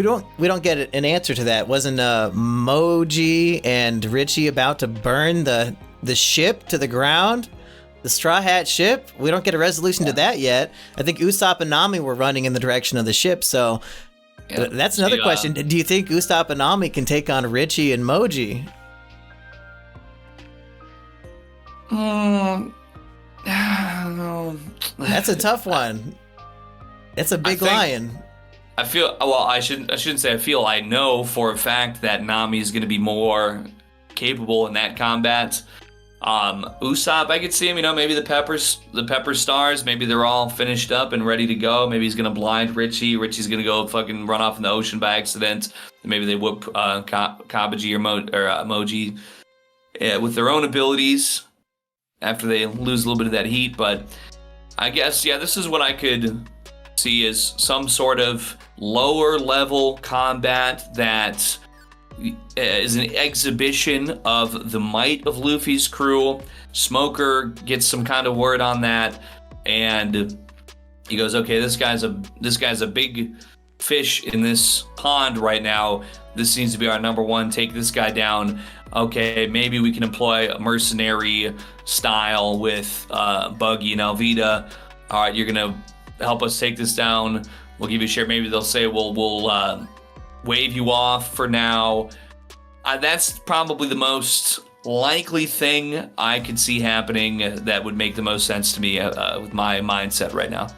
don't get an answer to that? Wasn't Moji and Richie about to burn the ship to the ground? The Straw Hat ship? We don't get a resolution to that yet. I think Usopp and Nami were running in the direction of the ship, so that's another question. Do you think Usopp and Nami can take on Richie and Moji? That's a tough one. It's a big lion. I feel, I shouldn't say I feel, I know for a fact that Nami is going to be more capable in that combat. Usopp, I could see him, maybe the Pepper Stars, maybe they're all finished up and ready to go. Maybe he's gonna blind Richie. Richie's gonna go fucking run off in the ocean by accident. Maybe they whoop Kabaji or Moji with their own abilities after they lose a little bit of that heat. But I guess, this is what I could see as some sort of lower level combat that is an exhibition of the might of Luffy's crew. Smoker gets some kind of word on that, and he goes, okay, this guy's a big fish in this pond right now. this seems to be our number one. Take this guy down. Okay, maybe we can employ a mercenary style with Buggy and Alvida. All right, you're gonna help us take this down. We'll give you a share. Maybe they'll say we'll wave you off for now. That's probably the most likely thing I could see happening that would make the most sense to me with my mindset right now.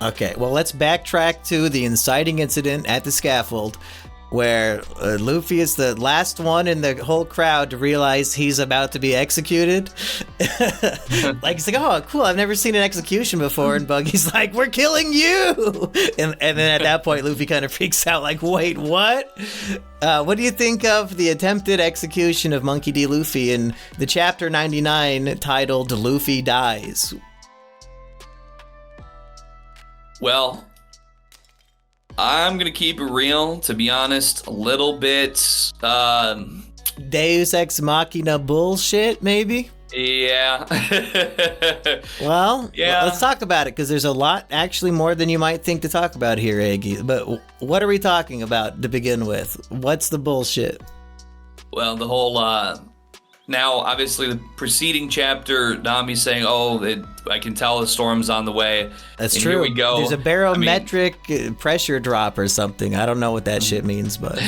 Okay, well, let's backtrack to the inciting incident at the scaffold, where Luffy is the last one in the whole crowd to realize he's about to be executed. Like, he's like, oh, cool, I've never seen an execution before. And Buggy's like, we're killing you! And then at that point, Luffy kind of freaks out, like, wait, what? What do you think of the attempted execution of Monkey D. Luffy in the chapter 99 titled Luffy Dies? Well, I'm going to keep it real, to be honest, a little bit, Deus Ex Machina bullshit, maybe? Yeah. Well, yeah. Let's talk about it, because there's a lot, actually more than you might think to talk about here, Aggie. But what are we talking about to begin with? What's the bullshit? Well, the whole, now, obviously, the preceding chapter, Nami's saying, I can tell the storm's on the way. That's and true. Here we go. There's a barometric pressure drop or something. I don't know what that shit means, but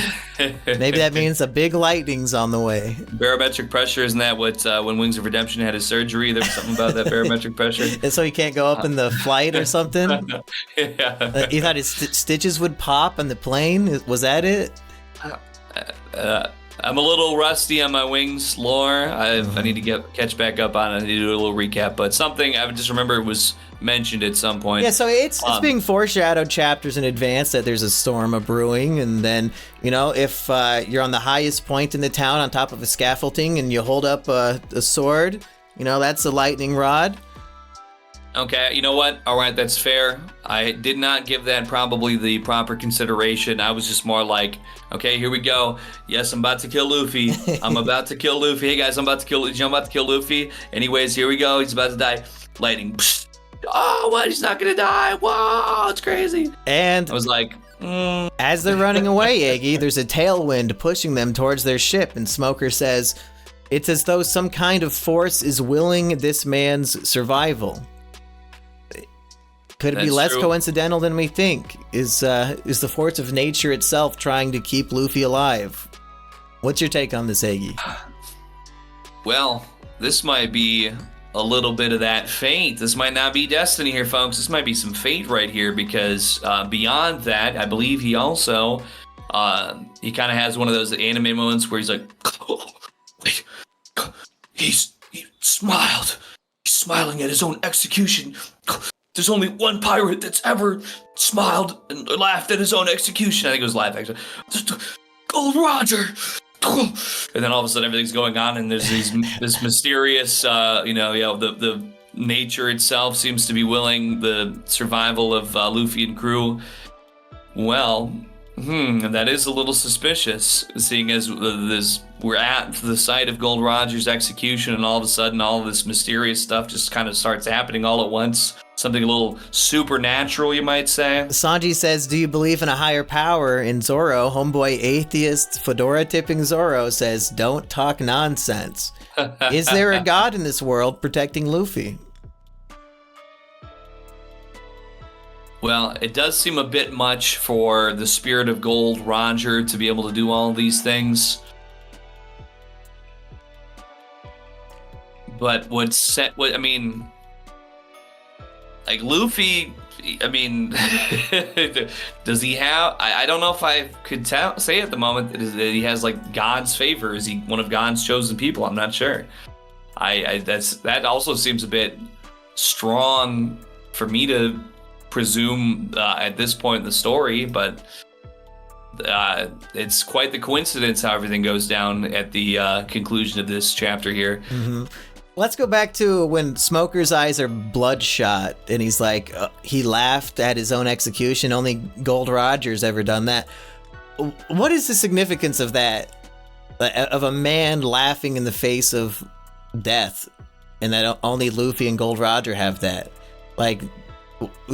maybe that means a big lightning's on the way. Barometric pressure, isn't that what, when Wings of Redemption had his surgery, there was something about that barometric pressure? And so he can't go up in the flight or something? Yeah. You thought his stitches would pop on the plane? Was that it? I'm a little rusty on my Wings lore. I need to catch back up on it. I need to do a little recap, but something I just remember it was mentioned at some point. Yeah, so it's being foreshadowed chapters in advance that there's a storm brewing, and then, if you're on the highest point in the town on top of a scaffolding and you hold up a sword, that's a lightning rod. Okay, you know what? All right, that's fair. I did not give that probably the proper consideration. I was just more like, okay, here we go. Yes, I'm about to kill Luffy. I'm about to kill Luffy. Hey guys, I'm about to kill Luffy. Anyways, here we go. He's about to die. Lightning. Psst. Oh, what? He's not gonna die. Whoa, it's crazy. And I was like, as they're running away, Aggie, there's a tailwind pushing them towards their ship, and Smoker says, it's as though some kind of force is willing this man's survival. Could it be less coincidental than we think? Is the force of nature itself trying to keep Luffy alive? What's your take on this, Aggie? Well, this might be a little bit of that fate. This might not be destiny here, folks. This might be some fate right here, because beyond that, I believe he also, he kind of has one of those anime moments where he's like, wait, he smiled. He's smiling at his own execution. There's only one pirate that's ever smiled and laughed at his own execution. I think it was laugh, actually. Gold Roger! And then all of a sudden everything's going on, and there's this mysterious, the nature itself seems to be willing the survival of Luffy and crew. Well, that is a little suspicious, seeing as we're at the site of Gold Roger's execution, and all of a sudden all of this mysterious stuff just kind of starts happening all at once. Something a little supernatural, you might say. Sanji says, do you believe in a higher power? In Zoro, homeboy atheist, fedora-tipping Zoro says, don't talk nonsense. Is there a god in this world protecting Luffy? Well, it does seem a bit much for the spirit of Gold Roger to be able to do all these things. But like Luffy, does he have, I don't know if I could say at the moment that he has like God's favor. Is he one of God's chosen people? I'm not sure. That also seems a bit strong for me to presume at this point in the story, but it's quite the coincidence how everything goes down at the conclusion of this chapter here. Mm-hmm. Let's go back to when Smoker's eyes are bloodshot, and he's like, he laughed at his own execution. Only Gold Roger's ever done that. What is the significance of that? Of a man laughing in the face of death, and that only Luffy and Gold Roger have that? Like,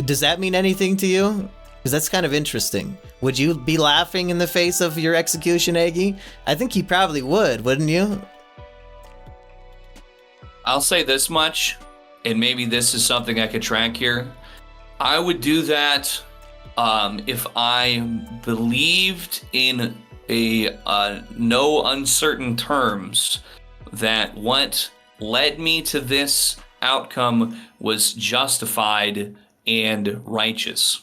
does that mean anything to you? Because that's kind of interesting. Would you be laughing in the face of your execution, Eggy? I think you probably would, wouldn't you? I'll say this much, and maybe this is something I could track here. I would do that if I believed in no uncertain terms that what led me to this outcome was justified and righteous.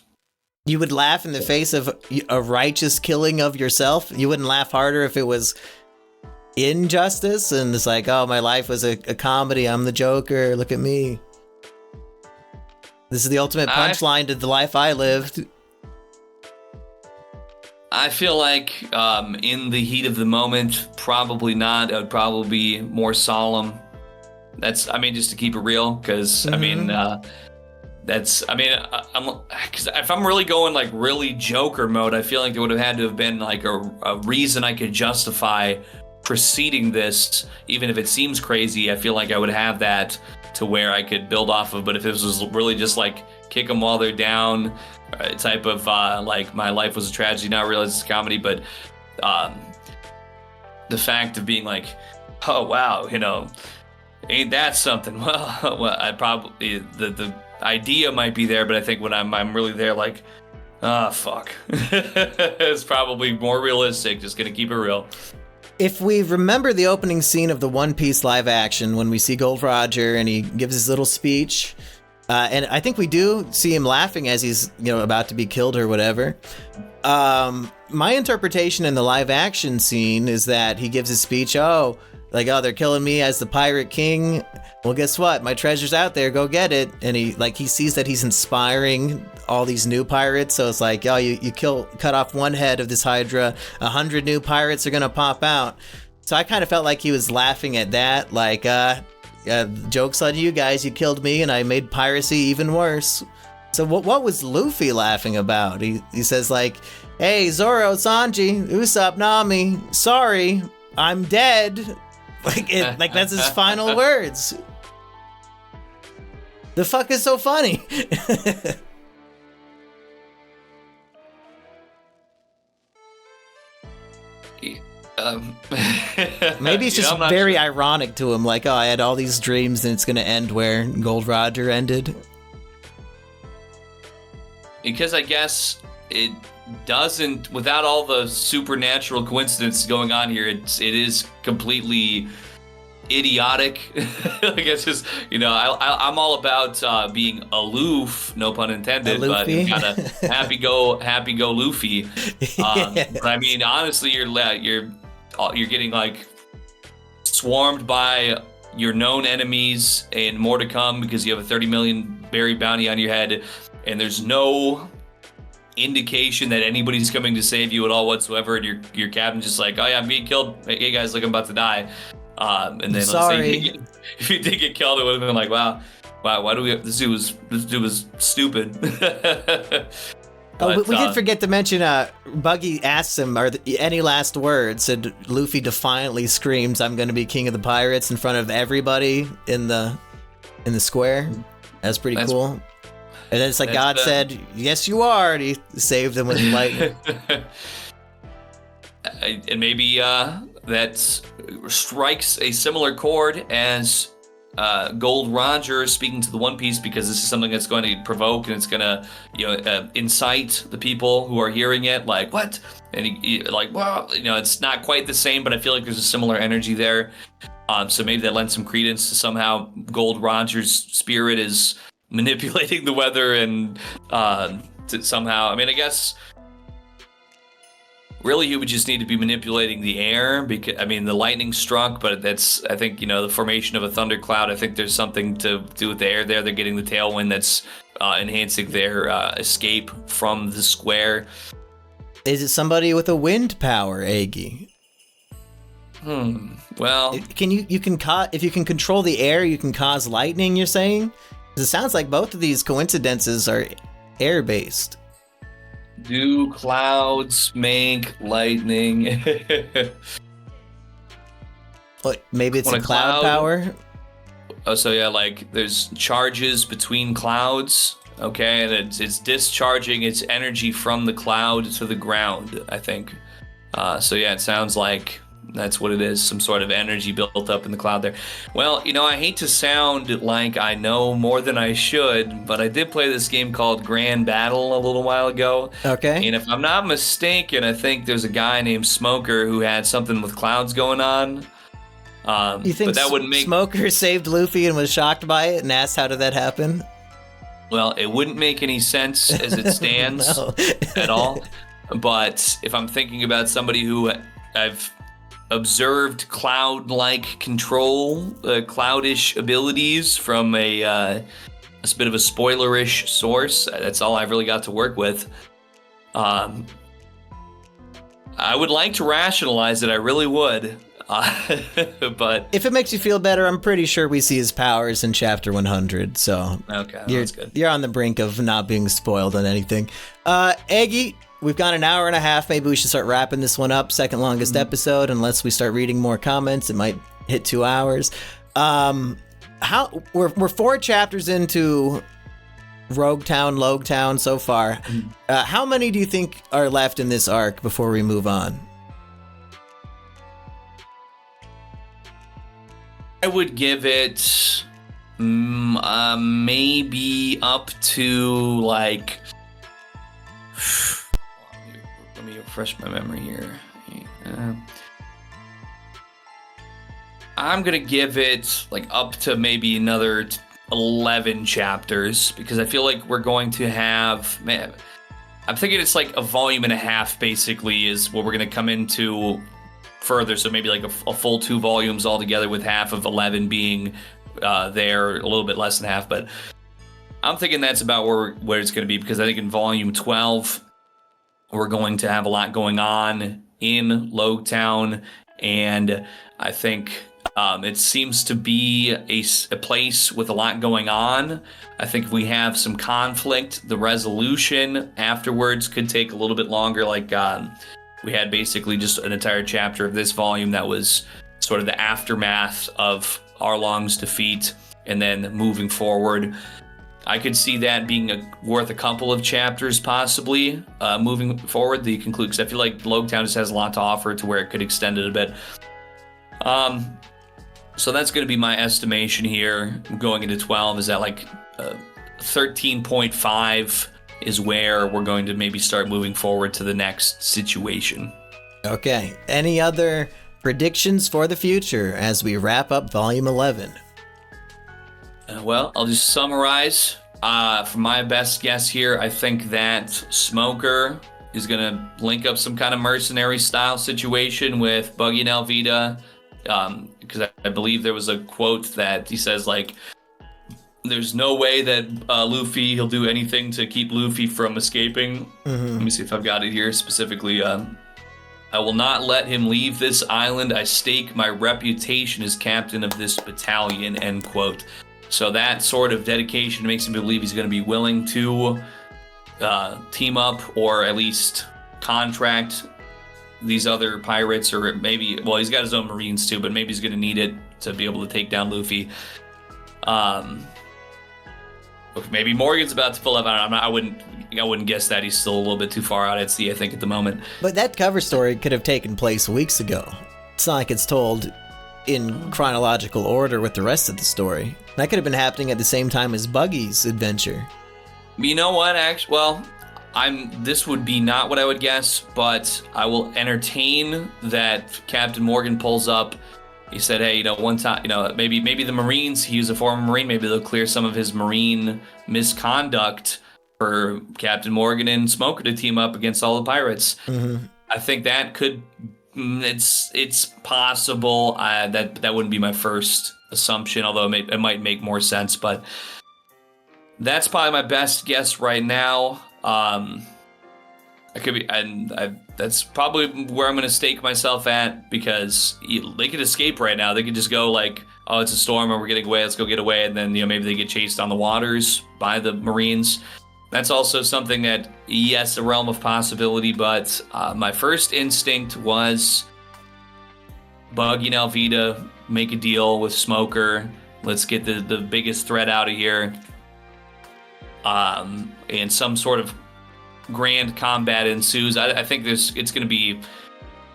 You would laugh in the face of a righteous killing of yourself? You wouldn't laugh harder if it was injustice and it's like, oh, my life was a comedy, I'm the Joker, look at me. This is the ultimate punchline to the life I lived. I feel like in the heat of the moment, probably not. It would probably be more solemn. Just to keep it real, because because if I'm really going like really Joker mode, I feel like there would have had to have been like a reason I could justify preceding this, even if it seems crazy. I feel like I would have that to where I could build off of. But if it was really just like kick them while they're down type of like my life was a tragedy, not really it's a comedy, but the fact of being like, oh wow, ain't that something? Well, I probably the idea might be there, but I think when I'm really there, like, fuck, it's probably more realistic. Just gonna keep it real. If we remember the opening scene of the One Piece live action, when we see Gold Roger and he gives his little speech, and I think we do see him laughing as he's about to be killed or whatever. My interpretation in the live action scene is that he gives his speech, oh, they're killing me as the Pirate King. Well, guess what? My treasure's out there. Go get it. And he sees that he's inspiring all these new pirates. So it's like, oh, you cut off one head of this Hydra. 100 new pirates are going to pop out. So I kind of felt like he was laughing at that. Like, joke's on you guys. You killed me and I made piracy even worse. So what was Luffy laughing about? He says like, hey, Zoro, Sanji, Usopp, Nami, sorry, I'm dead. Like that's his final words. The fuck is so funny? Maybe it's just very ironic to him, like, oh, I had all these dreams and it's gonna end where Gold Roger ended. Because I guess it doesn't, without all the supernatural coincidences going on here, it is completely idiotic. I guess just I'm all about being aloof, no pun intended, but you gotta happy go Luffy. But I mean, honestly, you're getting like swarmed by your known enemies and more to come because you have a 30 million berry bounty on your head, and there's no indication that anybody's coming to save you at all whatsoever, and your captain's just like, oh yeah, I'm being killed. Hey guys, look, I'm about to die. And then sorry. If you did get killed, it would have been like, wow, why do we have, this dude was stupid. We did forget to mention, Buggy asks him, are there any last words? And Luffy defiantly screams, I'm going to be king of the pirates in front of everybody in the square. That's pretty cool. And then it's like God said, yes, you are. And he saved them with lightning. And maybe that strikes a similar chord as Gold Roger speaking to the One Piece, because this is something that's going to provoke and it's going to incite the people who are hearing it, like, what? And he like, well, it's not quite the same, but I feel like there's a similar energy there. So maybe that lends some credence to somehow Gold Roger's spirit is manipulating the weather and to somehow, I mean, I guess really he would just need to be manipulating the air, because I mean the lightning struck, but that's, I think, the formation of a thundercloud, I think there's something to do with the air there. They're getting the tailwind that's enhancing their escape from the square. Is it somebody with a wind power, Aggie? Well, if you can control the air, you can cause lightning, you're saying? It sounds like both of these coincidences are air-based. Do clouds make lightning? What, maybe it's a cloud power? Oh, so yeah, like there's charges between clouds. Okay, and it's discharging its energy from the cloud to the ground, I think. So yeah, it sounds like that's what it is, some sort of energy built up in the cloud there. Well, I hate to sound like I know more than I should, but I did play this game called Grand Battle a little while ago. Okay. And if I'm not mistaken, I think there's a guy named Smoker who had something with clouds going on. You think but that wouldn't make... Smoker saved Luffy and was shocked by it and asked how did that happen? Well, it wouldn't make any sense as it stands at all. But if I'm thinking about somebody who I've observed cloud-like control, cloudish abilities from a bit of a spoilerish source, that's all I've really got to work with. I would like to rationalize it, I really would. But if it makes you feel better, I'm pretty sure we see his powers in chapter 100. So okay, that's good. You're on the brink of not being spoiled on anything. Eggy, we've got an hour and a half. Maybe we should start wrapping this one up. Second longest episode, unless we start reading more comments, it might hit 2 hours. We're 4 chapters into Loguetown so far. How many do you think are left in this arc before we move on? I would give it maybe up to like... Let me refresh my memory here. I'm going to give it like up to maybe another 11 chapters because I feel like we're going to have... I'm thinking it's like a volume and a half basically is what we're going to come into further, so maybe like a full 2 volumes altogether with half of 11 being there, a little bit less than half, but I'm thinking that's about where it's going to be because I think in volume 12 we're going to have a lot going on in Loguetown, and I think it seems to be a place with a lot going on. I think if we have some conflict, the resolution afterwards could take a little bit longer, like we had basically just an entire chapter of this volume that was sort of the aftermath of Arlong's defeat and then moving forward. I could see that being worth a couple of chapters possibly moving forward to conclude, because I feel like Loguetown just has a lot to offer to where it could extend it a bit. So that's going to be my estimation here going into 12 is that like 13.5 is where we're going to maybe start moving forward to the next situation. Okay. Any other predictions for the future as we wrap up Volume 11? Well, I'll just summarize. For my best guess here, I think that Smoker is going to link up some kind of mercenary style situation with Buggy and Elvita. Because I believe there was a quote that he says, like, there's no way that he'll do anything to keep Luffy from escaping. Let me see if I've got it here specifically. I will not let him leave this island. I stake my reputation as captain of this battalion, end quote. So that sort of dedication makes him believe he's going to be willing to team up or at least contract these other pirates, or maybe, well, he's got his own Marines too, but maybe he's going to need it to be able to take down Luffy. Maybe Morgan's about to pull up. I wouldn't guess that. He's still a little bit too far out at sea, I think, at the moment. But that cover story could have taken place weeks ago. It's not like it's told in chronological order with the rest of the story. That could have been happening at the same time as Buggy's adventure. You know what? Actually, well, this would be not what I would guess, but I will entertain that Captain Morgan pulls up. He said, hey, one time, maybe the Marines, he was a former Marine, maybe they'll clear some of his Marine misconduct for Captain Morgan and Smoker to team up against all the pirates. I think that could, it's possible. That wouldn't be my first assumption, although it might make more sense, but that's probably my best guess right now. I could be, that's probably where I'm going to stake myself at, because they could escape right now. They could just go like, oh, it's a storm and we're getting away, let's go get away. And then, maybe they get chased on the waters by the Marines. That's also something that, yes, a realm of possibility, but my first instinct was Buggy and Elvita make a deal with Smoker. Let's get the biggest threat out of here. and some sort of grand combat ensues. I think it's going to be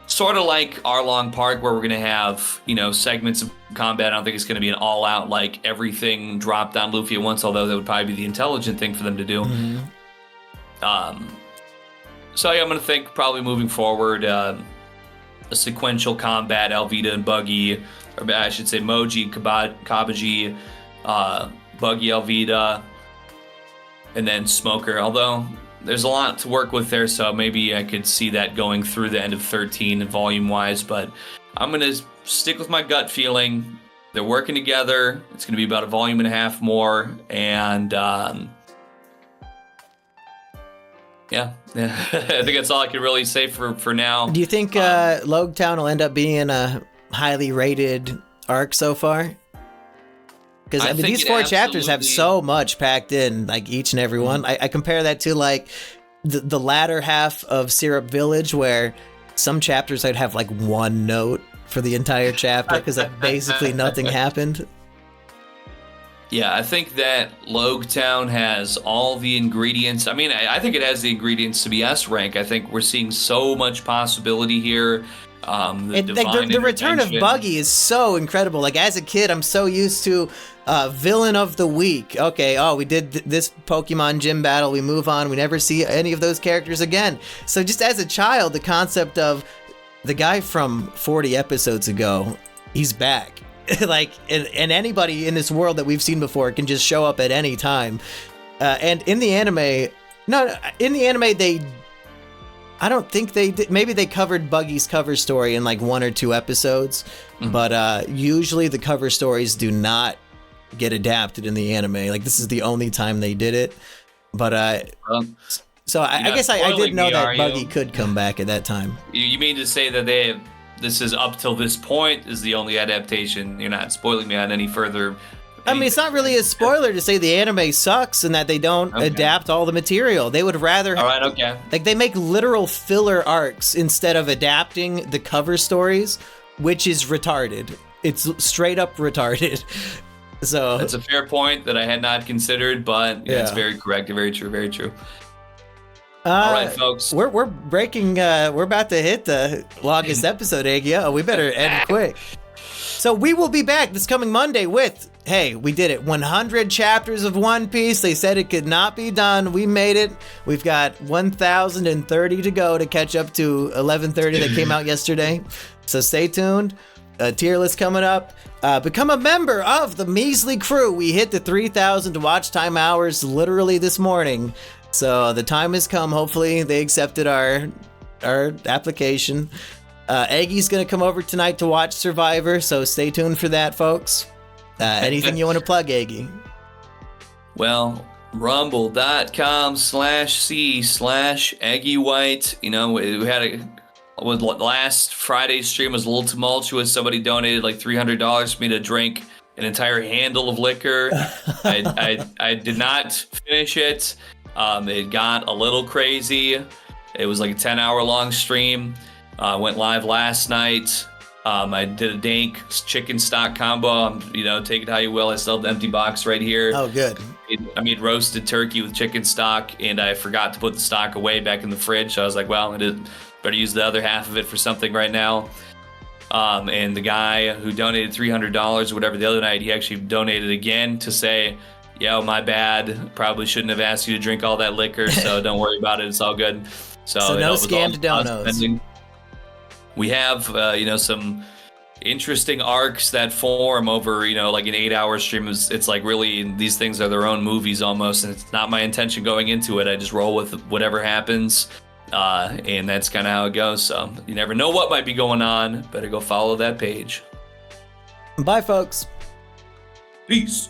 sort of like Arlong Park, where we're going to have, segments of combat. I don't think it's going to be an all-out, like, everything dropped on Luffy at once, although that would probably be the intelligent thing for them to do. So yeah, I'm going to think probably moving forward, a sequential combat, Alvida and Buggy, or I should say Moji, Kabaji, Buggy, Alvida, and then Smoker. Although there's a lot to work with there, so maybe I could see that going through the end of 13 volume-wise, but I'm going to stick with my gut feeling. They're working together. It's going to be about a volume and a half more, and yeah. I think that's all I can really say for now. Do you think Loguetown will end up being a highly rated arc so far? Because I mean, these 4 chapters have so much packed in, like each and every one. I compare that to like the latter half of Syrup Village, where some chapters I'd have like 1 note for the entire chapter because like basically nothing happened. Yeah, I think that Loguetown has all the ingredients. I mean, I think it has the ingredients to be S rank. I think we're seeing so much possibility here. The return of Buggy is so incredible. Like, as a kid, I'm so used to villain of the week. Okay, we did this Pokemon gym battle. We move on. We never see any of those characters again. So just as a child, the concept of the guy from 40 episodes ago, he's back. Like, and anybody in this world that we've seen before can just show up at any time. And in the anime, I don't think they did. Maybe they covered Buggy's cover story in like 1 or 2 episodes, but usually the cover stories do not get adapted in the anime. Like, this is the only time they did it. But so I guess I didn't know that Buggy could come back at that time. You mean to say that this is up till this point is the only adaptation? You're not spoiling me on any further. I mean, it's not really a spoiler to say the anime sucks and that they don't adapt all the material. They would rather... All right, okay. Like, they make literal filler arcs instead of adapting the cover stories, which is retarded. It's straight up retarded. So that's a fair point that I had not considered, but it's very correct. Very true, very true. All right, folks. We're breaking... we're about to hit the longest episode, Aggie. We better end quick. So we will be back this coming Monday with... Hey, we did it. 100 chapters of One Piece. They said it could not be done. We made it. We've got 1,030 to go to catch up to 1130 that came out yesterday. So stay tuned. Tier list coming up. Become a member of the Measly Crew. We hit the 3,000 watch time hours literally this morning. So the time has come. Hopefully they accepted our application. Aggie's going to come over tonight to watch Survivor. So stay tuned for that, folks. Anything you want to plug, Aggie? Well, rumble.com/c/Aggie White. We had last Friday's stream was a little tumultuous. Somebody donated like $300 for me to drink an entire handle of liquor. I did not finish it. It got a little crazy. It was like a 10-hour long stream. Went live last night. I did a dank chicken stock combo. Take it how you will. I still have the empty box right here. Oh, good. I made roasted turkey with chicken stock, and I forgot to put the stock away back in the fridge. So I was like, well, I better use the other half of it for something right now. And the guy who donated $300 or whatever the other night, he actually donated again to say, yo, my bad. Probably shouldn't have asked you to drink all that liquor, so don't worry about it. It's all good. So no scammed donos. We have, some interesting arcs that form over, like an 8-hour stream. It's like really, these things are their own movies almost, and it's not my intention going into it. I just roll with whatever happens, and that's kind of how it goes. So you never know what might be going on. Better go follow that page. Bye, folks. Peace.